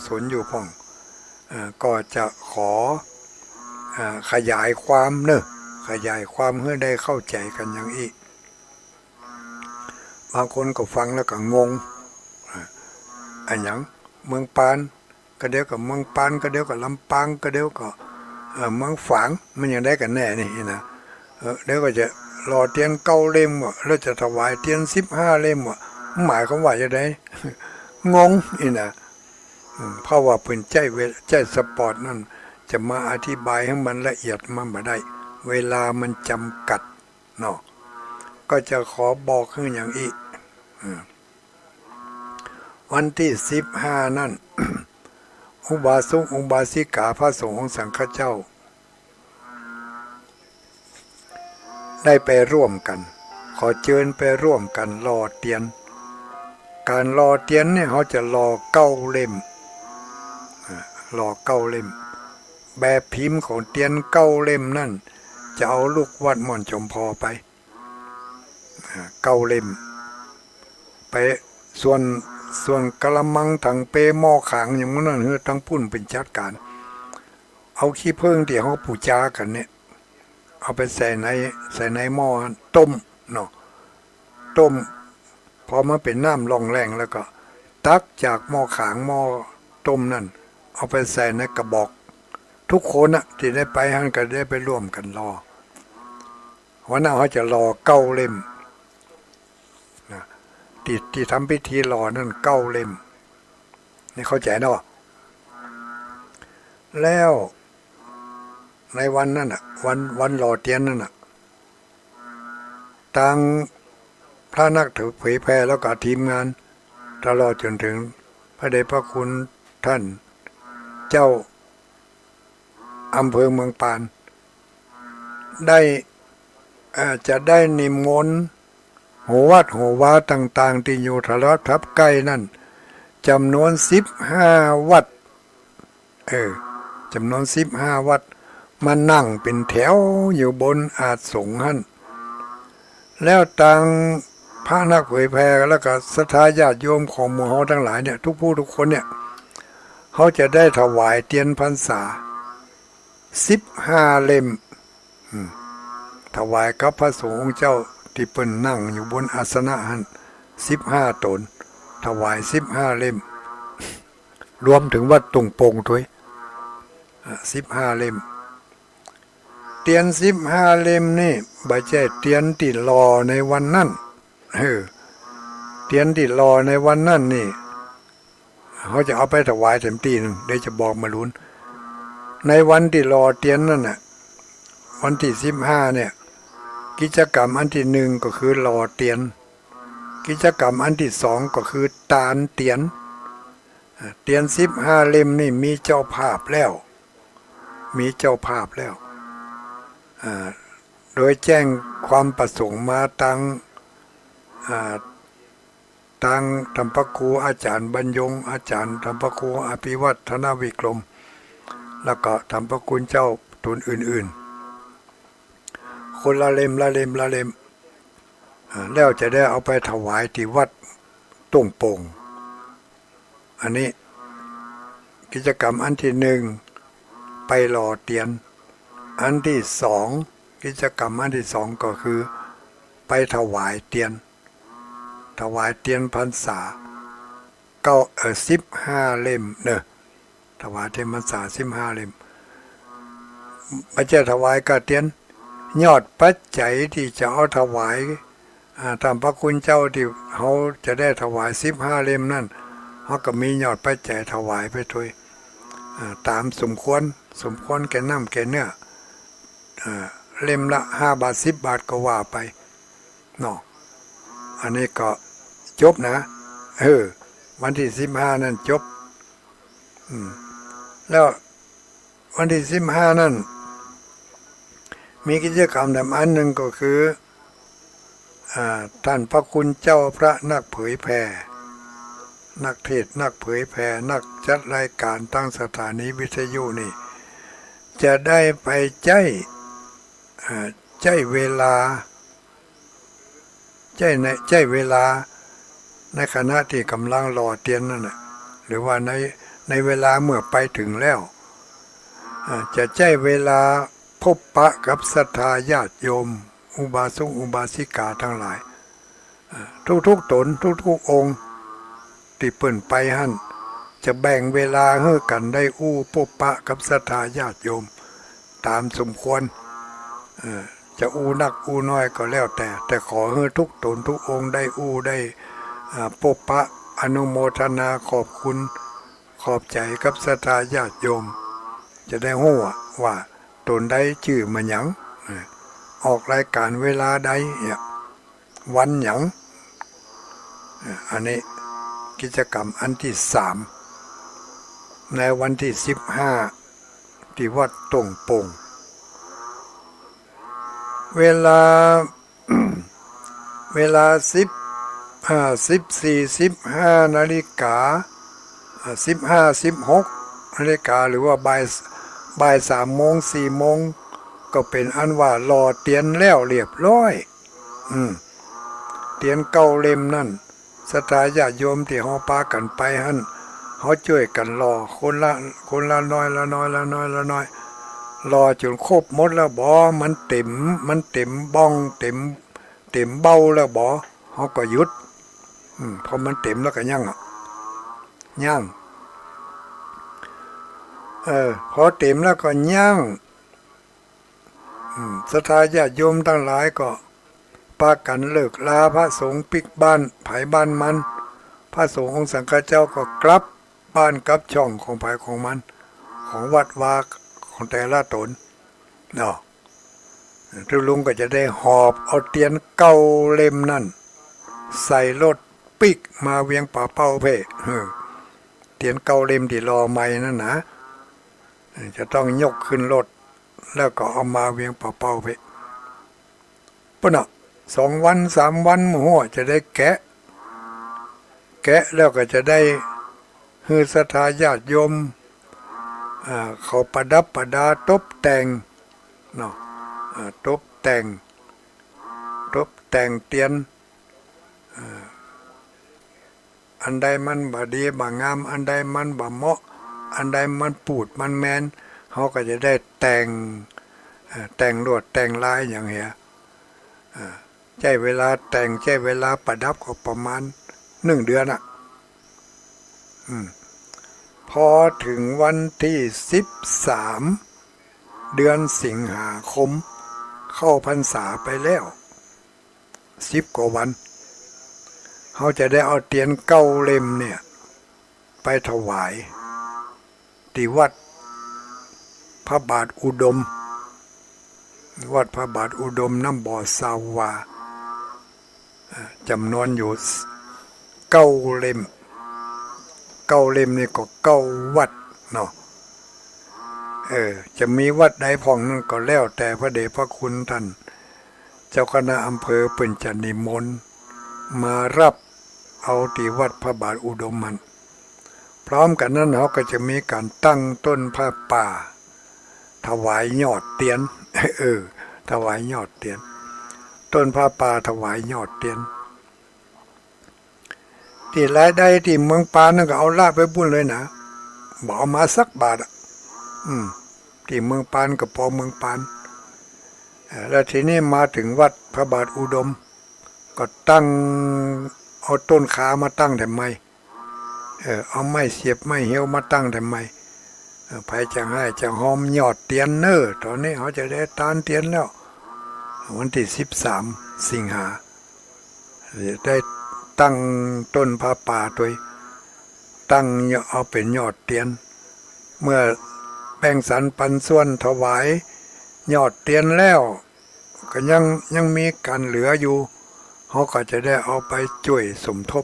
สนอยู่พ่องก็จะขอขยายความขยายความให้ได้เข้าใจกันอย่างอีกบางคนก็ฟังแล้วก็งงอันอย่างเมืองปานก็เดี๋ยวกับเมืองปานก็เดี๋ยวกับลำปางก็เดี๋ยวก็เมืองฝางมันยังได้กันแน่นี่นะเดี๋ยวก็จะรอเทียน9 เล่มแล้วจะถวายเทียน15 เล่มหมายความว่าจะได้งงนี่นะเพราะว่าเพิ่นใจสปอร์ตนั่นจะมาอธิบายให้มันละเอียดมันบ่ได้เวลามันจำกัดเนาะก็จะขอบอกให้อย่างอีกวันที่15นั่น อุบาสกอุบาสิกาพระสงฆ์องค์สังฆเจ้าได้ไปร่วมกันขอเชิญไปร่วมกันรอเทียนการรอเทียนเนี่ยเขาจะรอ9 เล่มรอ9 เล่มแบบพิมพ์ของเทียน9 เล่มนั่นจะเอาลูกวัดม่อนจมพอไป9 เล่มไปส่วนกะละมังถังเปหม้อขางอย่างนั้นทั้งพุ่นเป็นจัดการเอาขี้ผึ้งที่เขาปูจากันเนี่ยเอาไปใส่ในหม้อต้มเนาะต้มพอมาเป็นน้ำลองแรงแล้วก็ตักจากหม้อขางหม้อต้มนั่นเอาไปใส่ในกระบอกทุกคนนะที่ได้ไปหันก็ได้ไปร่วมกันรอวันนั้นเขาจะรอ9 เล่มนะที่ทำพิธีรอนั่น9 เล่มนี่เข้าใจเนาะแล้วในวันนั้นวันรอเทียนนั่นทางพระนักถือเผยแพร่แล้วก็ทีมงานตลอดจนถึงพระเดชพระคุณท่านเจ้าอำเภอเมืองปานได้จะได้นิมนต์หัววัดหัววาต่างๆที่อยู่ทะเลทับใกล้นั่นจำนวน15 วัดจำนวน15 วัดมานั่งเป็นแถวอยู่บนอาสงฆ์หั่นแล้วต่างพระนักเผยแพร่แล้วก็ศรัทธาญาติโยมของหมู่เฮาทั้งหลายเนี่ยทุกผู้ทุกคนเนี่ยเขาจะได้ถวายเทียนพรรษา15 เล่มถวายกับพระสงฆ์องค์เจ้าที่เพิ่นนั่งอยู่บนอาสนะหั่น15 ตนถวาย15 เล่มรวมถึงวัดตุงปงด้วย15 เล่มเทียน15 เล่มนี่บ่ใช่เทียนที่รอในวันนั้นเทียนที่รอในวันนั้นนี่เขาจะเอาไปถวายเต็มที่นึงเดี๋ยวจะบอกมาลุ้นในวันที่รอเทียนนั่นน่ะวันที่15เนี่ยกิจกรรมอันที่1ก็คือรอเทียนกิจกรรมอันที่2ก็คือตานเทียน15 เล่มนี่มีเจ้าภาพแล้ว อ่าโดยแจ้งความประสงค์มาทางธรรมพครูอาจารย์บรรยงอาจารย์ธรรมพครูอภิวัฒนวิกรมแล้วก็ธรรมพคุณเจ้าตุนอื่นๆคนละเล่มแล้วจะได้เอาไปถวายที่วัดตุ่งโป่งอันนี้กิจกรรมอันที่หนึ่งไปหล่อเตียนอันที่สองกิจกรรมอันที่สองก็คือไปถวายเตียนพรรษา15 เล่มเนอะถวายเทียนพรรษา15 เล่มไม่ใช่ถวายกระเตียนยอดปัจจัยที่จะเอาถวายตามพระคุณเจ้าที่เขาจะได้ถวาย15 เล่มนั่นเขาก็มียอดปัจจัยถวายไปด้วยตามสมควรแก่น้ำแก่เนื้อเล่มละ5 บาท10 บาทก็ว่าไปเนาะอันนี้ก็จบนะวันที่15นั่นจบแล้ววันที่15นั่นมีกิจกรรมแบบอันหนึ่งก็คือท่านพระคุณเจ้าพระนักเผยแผ่นักเทศนักเผยแผ่นักจัดรายการตั้งสถานีวิทยุนี่จะได้ไปใจเวลาในขณะที่กำลังรอเตียนนั่นนะหรือว่าในเวลาเมื่อไปถึงแล้วจะใจเวลาพบปะกับศรัทธาญาติโยมอุบาสกอุบาสิกาทั้งหลายทุกตนทุกองค์ที่เปิ่นไปหั่นจะแบ่งเวลาให้กันได้พบปะกับศรัทธาญาติโยมตามสมควรจะนักน้อยก็แล้วแต่ขอให้ทุกตนทุกองค์ได้ได้พบปะอนุโมทนาขอบคุณขอบใจกับศรัทธาญาติโยมจะได้รู้ว่าตนได้ชื่อมันหยังออกรายการเวลาใดวันหยังอันนี้กิจกรรมอันที่3ในวันที่15ที่วัดตุ่งโป่งเวลา 14-15 นาฬิกา15-16 นาฬิกาหรือว่าบ่าย3 โมง4 โมงก็เป็นอันว่ารอเตียนแล้วเรียบร้อยเตียนเก้าเล่มนั่นศรัทธาญาติโยมที่เฮาพากันไปหั่นเฮาช่วยกันรอคนละน้อยรอจนครบหมดแล้วบ่มันเต็มบ้องเต็มเบ้าแล้วบ่เฮาก็หยุดพอมันเต็มแล้วก็ยั่งพอเต็มแล้วก็ยั่งศรัทธาญาติโยมทั้งหลายก็ปากันเลิกลาพระสงฆ์ปิกบ้านไผบ้านมันพระสงฆ์องค์สังฆเจ้าก็กลับบ้านกลับช่องของไผของมันของวัดวาของแต่ละตนเนาะทุกลุงก็จะได้หอบเอาเตียนเก้าเล่มนั่นใส่รถปิกมาเวียงป่าเป้าเพ่เตียนเก้าเล่มที่รอใหม่นั่นนะจะต้องยกขึ้นรถแล้วก็เอามาเวียงป่าเป้าเพ่ปะเนาะ2 วัน 3 วันหัวจะได้แกะแล้วก็จะได้ฮือศรัทธาญาติโยมเขาประดับประดาตบแต่งเนาะตบแต่งเตียนอันใดมันบ่ดีบ่งามอันใดมันบ่เหมาะอันใดมันปูดมันแมนเขาก็จะได้แต่งลวดแต่งลายอย่างเงี้ยใช้เวลาแต่งใช้เวลาประดับก็ประมาณ1 เดือนพอถึงวันที่13 เดือนสิงหาคมเข้าพรรษาไปแล้ว10 กว่าวันเขาจะได้เอาเตียนเก้าเล่มเนี่ยไปถวายที่วัดพระบาทอุดมน้ำบ่อสาวาจำนวนอยู่9 เล่มนี่ก็9 วัดเนาะ จะมีวัดใดพ่องนั้นก็แล้วแต่พระเดชพระคุณท่านเจ้าคณะอำเภอเป็นจะนิมนต์มารับเอาที่วัดพระบาทอุดมมันพร้อมกันนั้นเขาก็จะมีการตั้งต้นผ้าป่าถวายยอดเตียน ถวายยอดเตียนต้นผ้าป่าถวายยอดเตียนที่รายได้ที่เมืองปานนั่นก็เอาลาบไปบุญเลยนะบอกเอามาสักบาทที่เมืองปานก็พอเมืองปานแล้วทีนี้มาถึงวัดพระบาทอุดมก็ตั้งเอาต้นขามาตั้งทำไมเอาไม้เสียบไม้เหี่ยวมาตั้งทำไมไผจะให้จะหอมยอดเตียนเนอตอนนี้เขาจะได้ตานเตียนแล้ววันที่13 สิงหาได้ตั้งต้นผ้าป่าตัวตั้งเอาเป็นยอดเตียนเมื่อแบ่งสรรปันส่วนถวายยอดเตียนแล้วก็ยังมีการเหลืออยู่เขาก็จะได้เอาไปช่วยสมท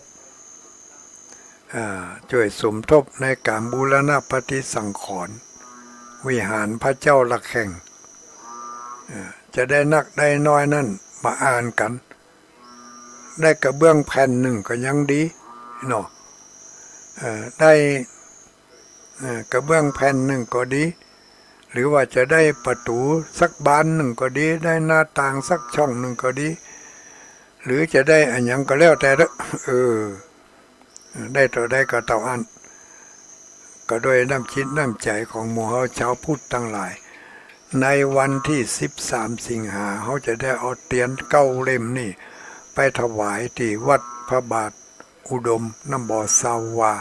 บในการบูรณะปฏิสังขรณ์วิหารพระเจ้าละแข่งจะได้นักได้น้อยนั่นมาอ่านกันได้กระเบื้องแผ่นหนึ่งก็ยังดีเนาะได้กระเบื้องแผ่นหนึ่งก็ดีหรือว่าจะได้ประตูสักบานหนึ่งก็ดีได้หน้าต่างสักช่องหนึ่งก็ดีหรือจะได้อันยังก็แล้วแต่ละได้ต่อได้ก็เต่าอันก็โดยน้ำคิดน้ำใจของหมู่เฮาชาวพุทธทั้งหลายในวันที่13 สิงหาเขาจะได้เอาเตียน9 เล่มนี่ไปถวายที่วัดพระบาทอุดมน้ำบ่อสาวา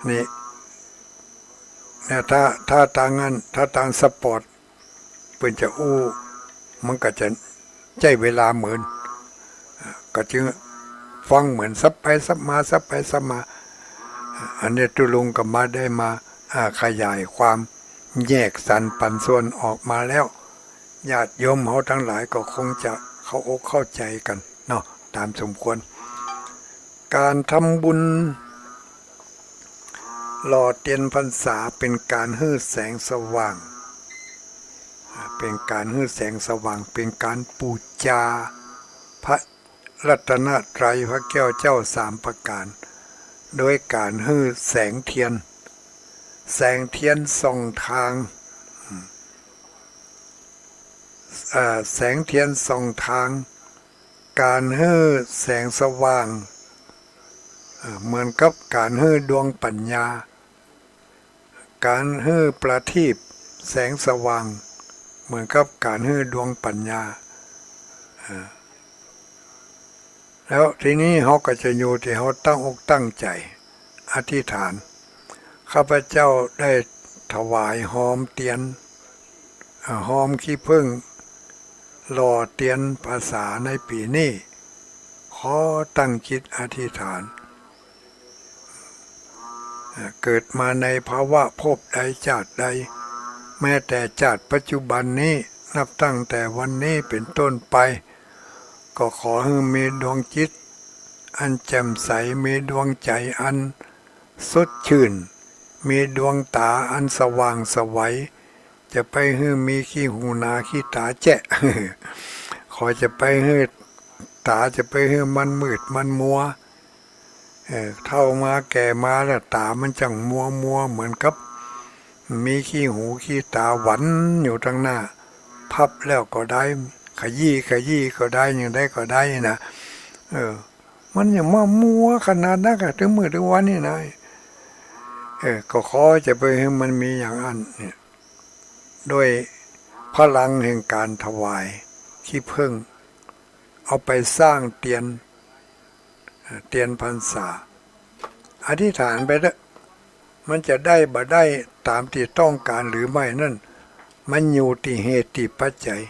นี่ถ้าต่างงั้นถ้าต่างสปอร์ตเพิ่นจะมันก็จะใช้เวลาเหมือนก็จึงฟังเหมือนซับไปซับมาซับไปซับมาอันนี้ตุลุงก็มาได้มาขยายความแยกสรรปันส่วนออกมาแล้วญาติโยมเขาทั้งหลายก็คงจะเข้าอกเข้าใจกันเนาะตามสมควรการทำบุญหล่อเทียนพรรษาเป็นการให้แสงสว่างเป็นการให้แสงสว่างเป็นการบูชาพระรัตนตรัยพระแก้วเจ้า3 ประการโดยการให้แสงเทียนส่องทางแสงเทียนส่องทางการให้แสงสว่างเหมือนกับการให้ดวงปัญญาการให้ประทีปแสงสว่างเหมือนกับการให้ดวงปัญญาแล้วทีนี้เขาก็จะอยู่ที่เขาตั้งอกตั้งใจอธิษฐานข้าพเจ้าได้ถวายหอมเทียนหอมขี้ผึ้งหล่อเทียนภาษาในปีนี้ขอตั้งจิตอธิษฐานเกิดมาในภาวะภพใดชาติใดแม้แต่ชาติปัจจุบันนี้นับตั้งแต่วันนี้เป็นต้นไปก็ขอให้มีดวงจิตอันแจ่มใสมีดวงใจอันสดชื่นมีดวงตาอันสว่างไสวจะไปให้มีขี้หูนาขี้ตาแจ๊ะ ขอจะไปให้ตาจะไปให้มันมืดมันมัวเท่ามาแก่มาแล้วตามันจังมัวเหมือนกับมีขี้หูขี้ตาหวันอยู่ทางหน้าพับแล้วก็ได้ขยี้ก็ได้อย่างได้ก็ได้นะมันอย่างมัวขนาดนั้นถึงมือถึงวันนี่นะก็ขอจะไปให้มันมีอย่างอันเนี่ยด้วยพลังแห่งการถวายขี้ผึ้งเอาไปสร้างเตียนพรรษาอธิษฐานไปแล้วมันจะได้บ่ได้ตามที่ต้องการหรือไม่นั่นมันอยู่ที่เหตุที่ปัจจัย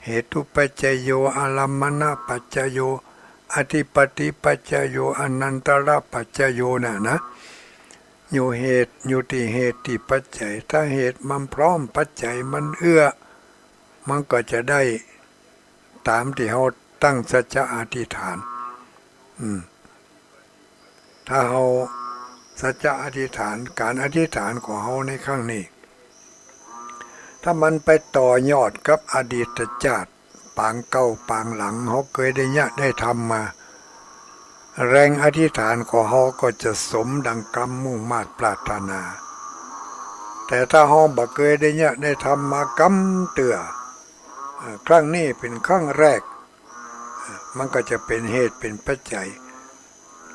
เหตุปัจจโยอารัมมณปัจจโยอธิปติปัจจโยอนันตระปัจจโยนะอยู่เหตุอยู่ที่เหตุที่ปัจจัยถ้าเหตุมันพร้อมปัจจัยมันเอื้อมันก็จะได้ตามที่เราตั้งสัจจะอธิษฐานถ้าเรา สัจจะอธิษฐานการอธิษฐานของเฮาในครั้งนี้ถ้ามันไปต่อยอดกับอดีตชาติปางเก่าปางหลังเฮาเคยได้ทำมาแรงอธิษฐานของเฮาก็จะสมดังกรรมมุ่งมาตรปรารถนาแต่ถ้าเฮาบ่เคยได้ทำมากำเตือครั้งนี้เป็นครั้งแรกมันก็จะเป็นเหตุเป็นปัจจัย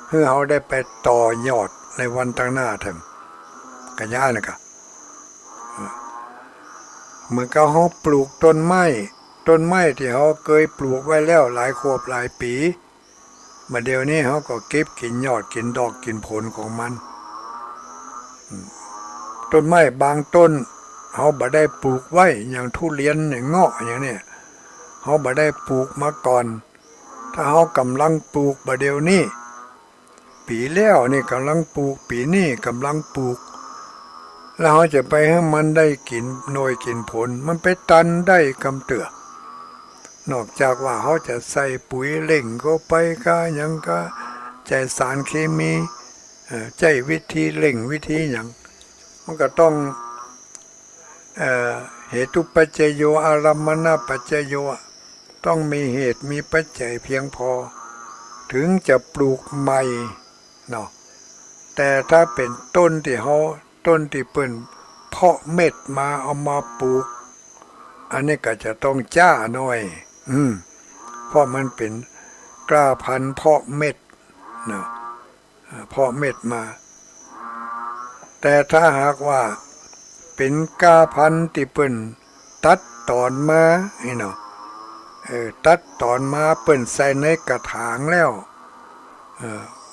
เพื่อเฮาได้ไปต่อยอดในวันข้างหน้าถึงกันยานะครับเหมือนกับเขาปลูกต้นไม้ที่เขาเคยปลูกไว้แล้วหลายขวบหลายปีมาเดี๋ยวนี้เขาก็เก็บกินยอดกินดอกกินผลของมันต้นไม้บางต้นเขาบ่ได้ปลูกไว้อย่างทุเรียนอย่างเงาะอย่างนี้เขาบ่ได้ปลูกมาก่อนถ้าเขากำลังปลูกบ่เดี๋ยวนี้ปีแล้วนี่กำลังปลูกปีนี้กำลังปลูกแล้วเขาจะไปให้มันได้กินหน่วยกินผลมันไปตันได้กำเตือนอกจากว่าเขาจะใส่ปุ๋ยเล่งก็ไปก็ยังก็ใจสารเคมีใจวิธีเล่งวิธีอย่างมันก็ต้องเหตุปัจจโยอารัมมณปัจจโยต้องมีเหตุมีปัจจัยเพียงพอถึงจะปลูกใหม่เนาะแต่ถ้าเป็นต้นที่เปิ้นเพาะเม็ดมาเอามาปลูกอันนี้ก็จะต้องจ้าหน่อยเพราะมันเป็นกล้าพันธุ์เพาะเม็ดเนาะเพาะเม็ดมาแต่ถ้าหากว่าเป็นกล้าพันธุ์ที่เปิ้นตัดตอนมาเนาะตัดตอนมาเปิ้นใส่ในกระถางแล้ว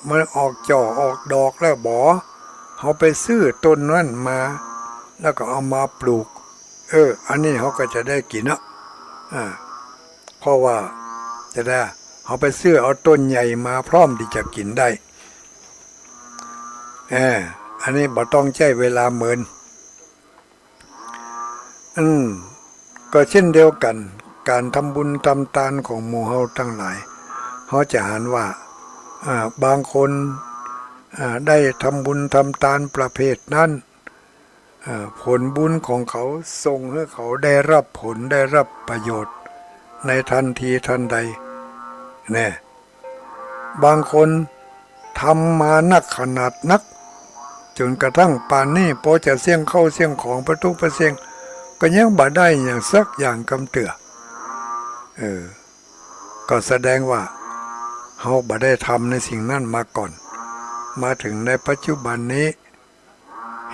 มันออกจ่อออกดอกแล้วบ่เขาไปซื้อต้นนั้นมาแล้วก็เอามาปลูกอันนี้เขาก็จะได้กินเนาะเพราะว่าจะได้เขาไปซื้อเอาต้นใหญ่มาพร้อมที่จะกินได้อันนี้บ่ต้องใช้เวลาเหมือนก็เช่นเดียวกันการทำบุญทำทานของหมู่เฮาทั้งหลายเขาจะเห็นว่าบางคนได้ทำบุญทำทานประเภทนั้นผลบุญของเขาส่งให้เขาได้รับผลได้รับประโยชน์ในทันทีทันใดเนี่ยบางคนทำมานักขนาดนักจนกระทั่งป่านนี้พอจะเสี่ยงเข้าเสี่ยงของประตูประเสียงก็ยังบ่ได้อย่างสักอย่างกำเตือก็แสดงว่าเขาบ่ได้ทำในสิ่งนั้นมาก่อนมาถึงในปัจจุบันนี้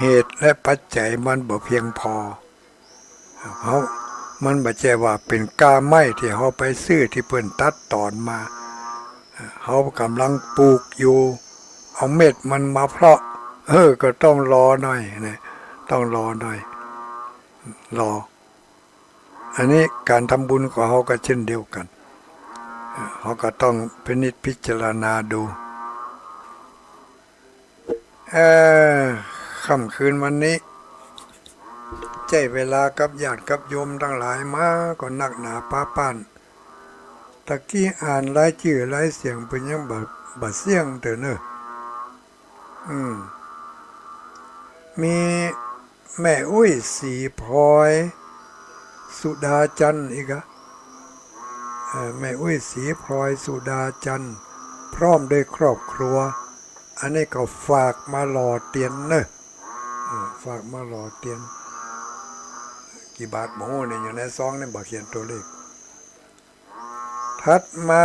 เหตุและปัจจัยมันบ่เพียงพอมันบ่ใช่ว่าเป็นกาไม้ที่เขาไปซื้อที่เพิ่นตัดตอนมาเขากำลังปลูกอยู่เอาเม็ดมันมาเพาะก็ต้องรอหน่อยนะต้องรอหน่อยรออันนี้การทำบุญของเขาก็เช่นเดียวกันเขาก็ต้องพิจารณาดูค่ำคืนวันนี้ใจเวลากับญาติกับโยมทั้งหลายมาก็นักหนาป้าป้านตะกี้อ่านรายชื่อรายเสียงเป็นยังบ่เสียงเถอะเนอะมีแม่อุ้ยสีพลอยสุดาจันทร์อีกอะแม่อุ้ยสีพลอยสุดาจันทร์พร้อมด้วยครอบครัวอันนี้ก็ฝากมาหล่อเตียนเนอะฝากมาหล่อเตียนกี่บาทโมเนี่ยอยู่ในซองเนี่ยบอกเขียนตัวเลขถัดมา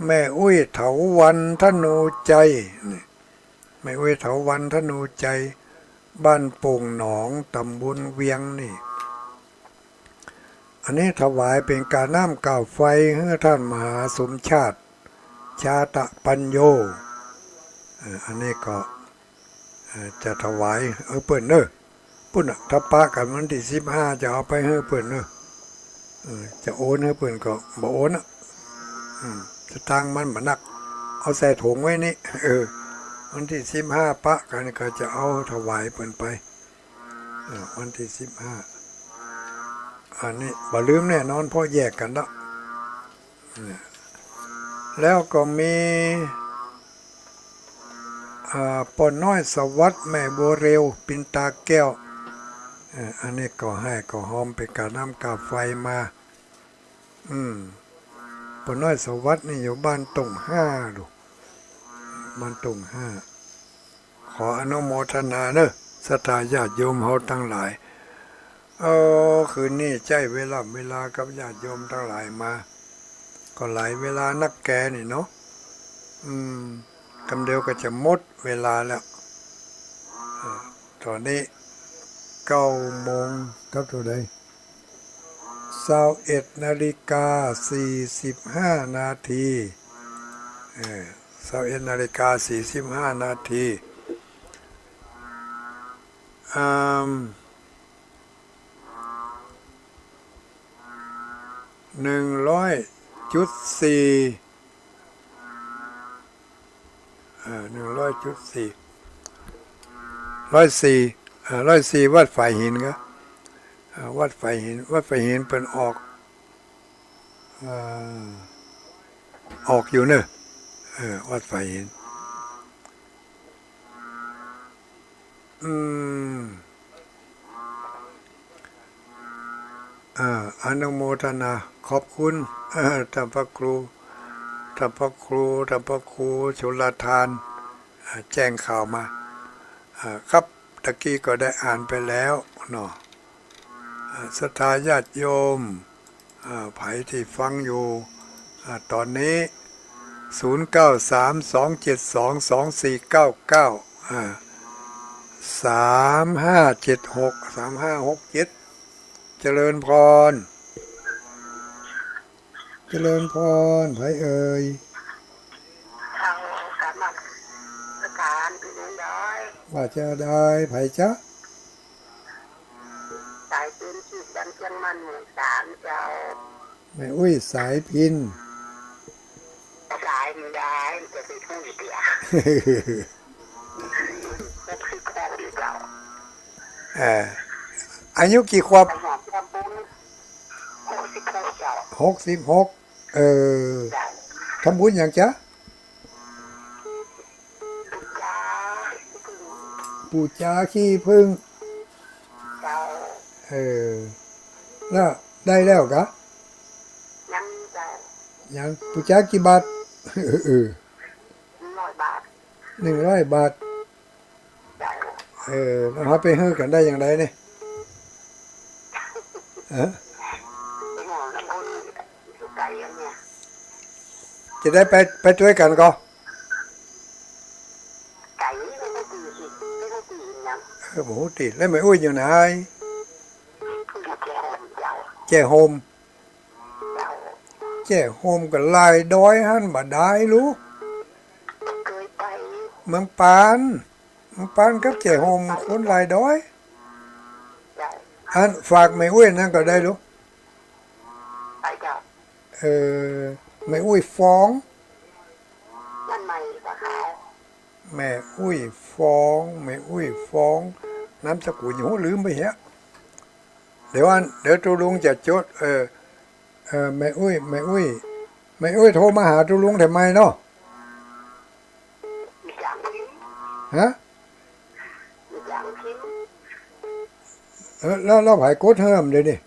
แม่อุ้ยเถาวันธนูใจแม่อุ้ยเถาวันธนูใจบ้านโป่งหนองตำบลเวียงนี่อันนี้ถวายเป็นการน้ำก่าวไฟให้ท่านมหาสมชาติชาตะปัญโยอันนี้ก็จะถวายเปิ้นเนอะปุ่นถ้าปะกันวันที่15จะเอาไปให้เปิ้นเนอะจะโอนให้เปิ้นก็บ่โอนอ่ะจะตั้งมันบ่นักเอาใส่ถุงไว้นี่วันที่15ปะกันก็จะเอาถวายเปิ้นไปวันที่15อันนี้บ่ลืมแน่นอนเพราะแยกกันแล้วแล้วก็มี ปอน้อยสวัสดิ์แม่บัวเร็วปินตาแก้วอันนี้ก็ให้ก็หอมไปกาน้ำกาไฟมาปอน้อยสวัสดิ์นี่อยู่บ้านตงห้าดูบ้านตงห้าขออนุโมทนาเนอะศรัทธาญาติโยมเฮาทั้งหลายคืนนี้ใจเวลากับญาติโยมทั้งหลายมาก็หลายเวลานักแกนี่เนาะกำเดียวก็จะหมดเวลาแล้วตอนนี้9 โมงครับตัวใด21:45 นาที21:45 นาที100.4 100.4 วัดฝ่ายหินครับวัดฝ่ายหินเป็นออกอยู่เนอะวัดฝ่ายหินอนุโมทนาขอบคุณท่านพระครูชุลทานแจ้งข่าวมาครับตะกี้ก็ได้อ่านไปแล้วเนาะศรัทธาญาติโยมไผที่ฟังอยู่ตอนนี้09327224993576เจริญพรไผเอ่ยทางกรรมการเป็นน้อยว่าจะได้ไผจ๊ะสายปืนขีดดันเชียงมันหมู่3เจ้าแม่อุ้ยสายพินสายมันได้มันจะไปพูดเดียวก็คือแค่เจ้าอายุกี่ขวบหอมทำบุญ66เจ้า66ทำบุญอย่างจ๊ะปูจาขี้พึ่งเจ้าแล้วได้แล้วกะยังเจ้ายังปูจากี่บาท100 บาท100 บาทแล้วเขาไปให้กันได้อย่างไรเนี่ยจะได้ไปช่วยกันก็หมูติดแล้วไม่อุ้ยอยู่ไหนแจ้โฮมก็ลายดอยฮั่นบ่ได้รู้เมืองปานกับแจ้โฮมคนลายดอยอันฝากไม่อุ้ยนั่นก็ได้รู้ไม่อุ้ยฟ้องแม่อุ้ยฟ้องน้ำสกุลหูลืมไปเหี้ยเดี๋ยวตูลุงจะจดแม่อุ้ยโทรมาหาตูลุงทำไมเนาะฮะแล้วไผกดเฮิมเดี๋ยวนี้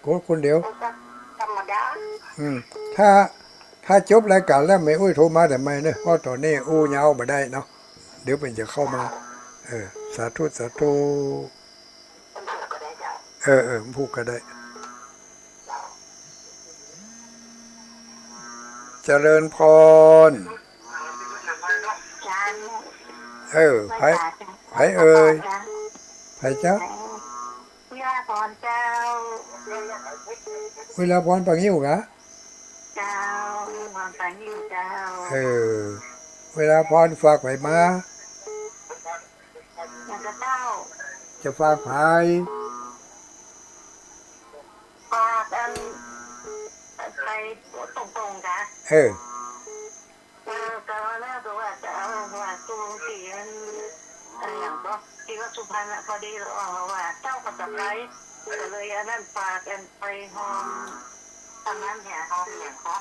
กดคนเดียวธรรมดาถ้าจบรายการแล้วแม่อุ้ยโทรมาทำไมเนอะเพราะตอนนี้อู้ยาวมาได้เนาะเดี๋ยวมันจะเข้ามาสาธุพูดก็ได้เจริญพรไผเอ่ยไผจ๊ะวิลาพรเจ้าวิลาพรปังยิ้วกะเจ้าความปังยิ้วเจ้าเวลาพรฝากไปมาอย่างกระเต้าจะฝากไผฝากไปตรงๆกันก็แล้วตัวว่าจะเอาว่าตัวที่อย่างก็ที่ก็สุพรรณพอดีว่าเจ้าก็จะไปเลยอันนั้นฝากกันไปหอมตอนนั้นเนี่ยหอมอย่างเขา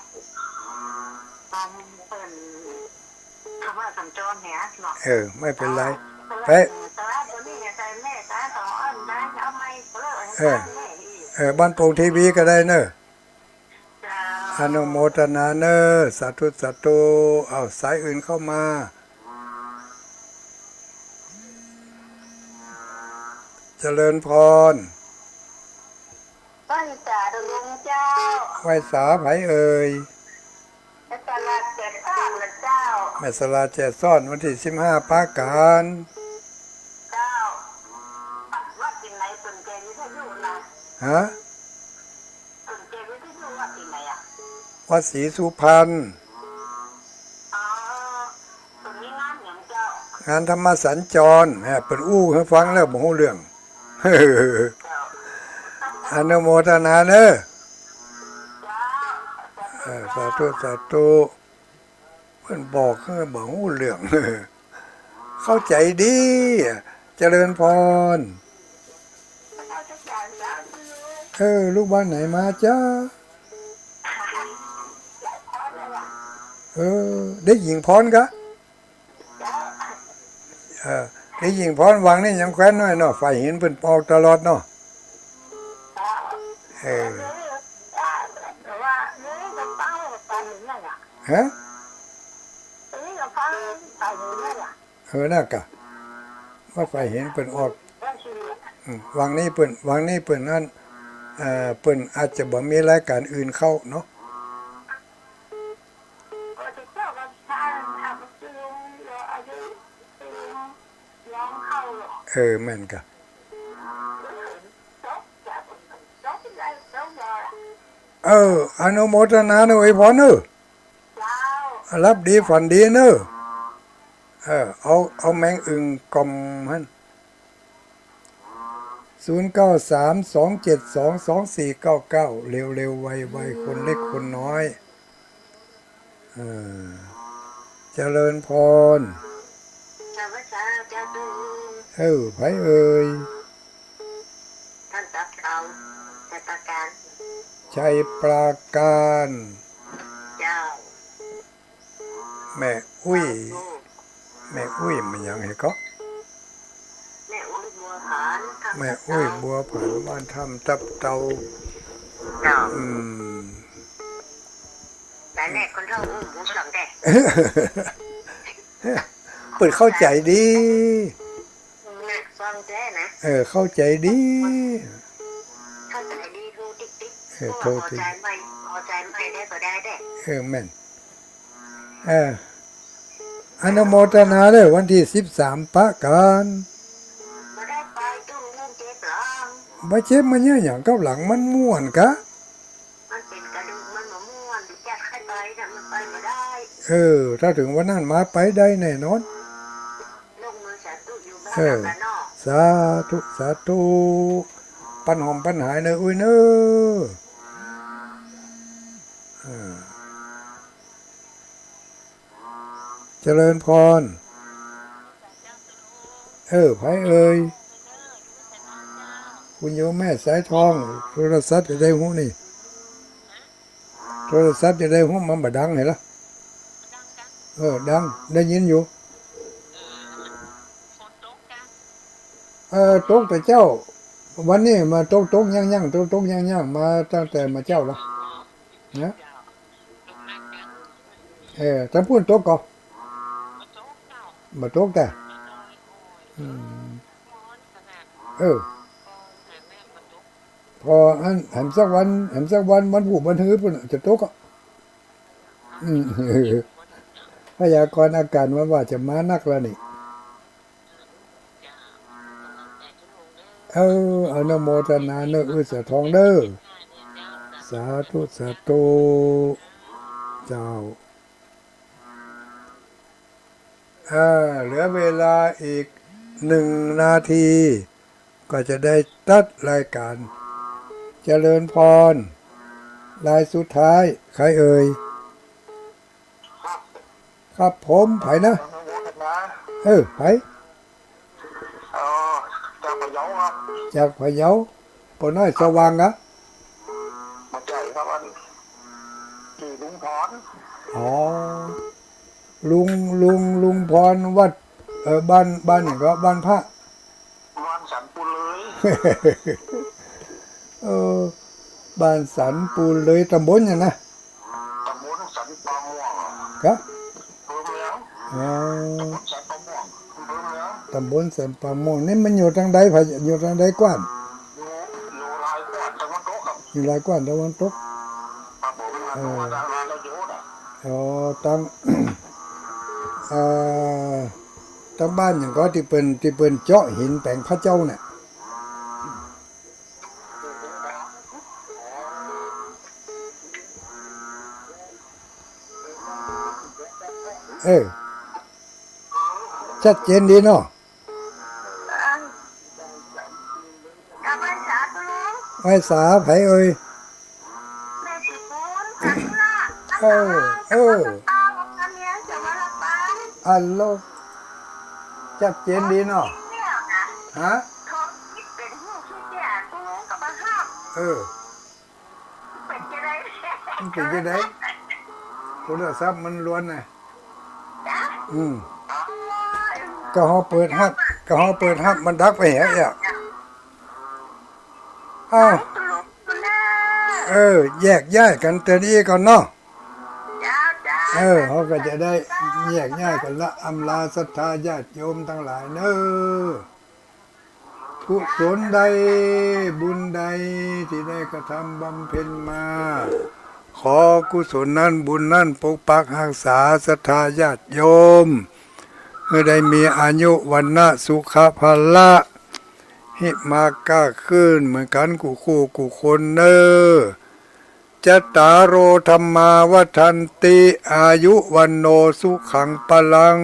หอมเปิ่น คำว่าสัญจรเนี่ยหรอ ไม่เป็นไร ไปตาตัวนี้เนี่ยใจแม่ตาต่ออันได้เอาไม้เปลือกให้แม่อีก บ้านโป่งทีวีก็ได้เนอะ จ้า อนุโมทนาเนอะสาธุสาธุเอาสายอื่นเข้ามาเจริญพร ต้นจ่าดวงเจ้า ไหว้สาไผเอ่ย และตลาดเจ็ดข้างละเจ้า แม่สลาแจซ่อนวันที่15ปาการ เจ้าว่าที่ไหนสนใจวิทยุนะ ฮะ สนใจวิทยุว่าที่ไหนอ่ะ วัดศรีสุพรรณ อ๋อตรงนี้งานอย่างเจ้าง านธรรมสัญจรเปิดอู้ให้ฟังแล้วบ่ฮู้เรื่อง เจ้า อนุโมทนาเนอะ เจ้า สาธุสาธุเพิ่นบอกให้บ่ฮู้เรื่อง เข้าใจดีเจริญพร เราจะจ่ายแล้ว ลูกบ้านไหนมาจ้าได้หญิงพรกะได้หญิงพรวางนี่ยังแคว้นน้อยเนาะฝ่ายหินเพิ่นปอกตลอดเนาะแต่ว่านี่ก็ตั้งไปอย่างนี้อ่ะ ฮะ นี่ก็ตั้งไปอย่างนี้อ่ะ น่ะกะว่าฝ่ายหินเพิ่นออก ก็คือ วางนี้เปิ้นนั่นเปิ้นอาจจะบ่มีรายการอื่นเข้าเนาะ ก็จะเจ้าก็ทานทำซื้อแล้วอายุซื้อร้องเข้าหรอก แม่นกะ จบจากจบได้จบเลย อนุโมทนาเนอะอวยพรเนอะ เจ้า รับดีฝันดีเนอะเอาแมงอึ่งกลมหั่น0932722499เร็วๆไวๆคนเล็กคนน้อยเจริญพร ชาวบ้านเจ้าดู ไผเอ่ย ท่านตัดเอาแต่ประการ ชัยปราการ เจ้า แม่อุ้ยมันยังไงก็ แม่อุ้ยบัวผาน แม่อุ้ยบัวผันบ้านถ้ำตับเตา เจ้า อืม แต่แม่คนเท่าอุ้มบุญหลังแต่ เปิดเข้าใจดี แม่ฟังแจ้นะ เข้าใจดี เข้าใจดีดูติ๊กติ๊ก โทษที พอใจไม่ได้ก็ได้แต่ แม่นอนุโมทนาเลยวันที่13ปะการ มาได้ไปตู้เงินเจ็บหลัง บ่เจ็บมันเนี่ยอย่างกับหลังมันม่วนกะ มันเป็นกระดูกมันม่วนจัดให้ไปแต่มันไปไม่ได้ ถ้าถึงวันนั้นมาไปได้แน่นอน ลงมือสาธุอยู่บ้านกันนอก สาธุสาธุปัญหอมปัญหายเนอะอุ้ยเนอะเจริญพรไผเอ่ยคุณโยมแม่สายทองโทรศัพท์จะได้หูนี่โทรศัพท์จะได้หูมันบ่ดังเห็นละดังได้ยินอยู่ตกแต่เจ้าวันนี้มาตกย่างตกย่างมาตั้งแต่มาเจ้าแล้วนะถ้าพูดตกก็มาตกแต่พออันแหมสักวันวันผูกวันฮื้อปุ่นจะตกก็พยากรณ์อากาศว่าจะมานักแล้วนี่อนุโมทนาเนอะเสือทองเด้อสาธุสาธุเจ้าเหลือเวลาอีก1 นาที ก็จะได้ตัดรายการเจริญพรรายสุดท้ายใครเอ่ยครับผมไผนะไผจากพะเยาปน้อยสว่างนะ มาใจครับอันกี่ลุงพร อ๋อ ลุงพรวัดบ้านอย่างก็บ้านพระ วันสันปุเลย เออบ้านสันปูเลยตำบลอย่างนะ ตำบลสันปะม่วง ครับ อำเภอเมือง อ๋อ สันปะม่วงอำเภอเมือง ตำบลสันปะม่วงนี่มันอยู่ทางใดพะอยู่ทางใดกว้าน อยู่ลายกวาดตะวันตกครับ อยู่หลายกว้านตะวันตก ครับผมมาดาราเราโยนอ่ะ อ๋อตั้ง อ่าตั้งบ้านอย่างก็ที่เปิ้นเจาะหินแปลงพระเจ้าเนี่ยชัดเจนดีเนาะ กับภาษาตุลุง ไว้สาไผเอ้ย แม่สิปูนกับละ เออ ตาของกันเนี้ยจะมาละปาง อัลโลชัดเจนดีเนาะ เนี่ยนะ ฮะ เขาคิดเป็นหูคิดเนี่ยตุลุงกับบ้าห้าม เออ เป็นจะได้ มันเป็นจังได๋โทรศัพท์มันล้วนน่ะ จ้ะ ก็เฮาเปิดฮับมันดักไปแหอ่ะอ้าว ตุลุงตุนะ แยกย้ายกันแต่นี้ก่อนเนาะ จ้าจ้า เขาก็จะได้แยกย้ายกันละอำลาศรัทธาญาติโยมทั้งหลายเนอกุศลใดบุญใดที่ได้กระทำบำเพ็ญมา ขอกุศลนั้นบุญนั้นปกปักรักษาศรัทธาญาติโยมเมื่อได้มีอายุวันนะสุขภาละหิมาก้าขึ้นเหมือนกันกูคู่กูคนเนอจัตตารโอธรรมาวัฏันติอายุวันโนสุขังปลัง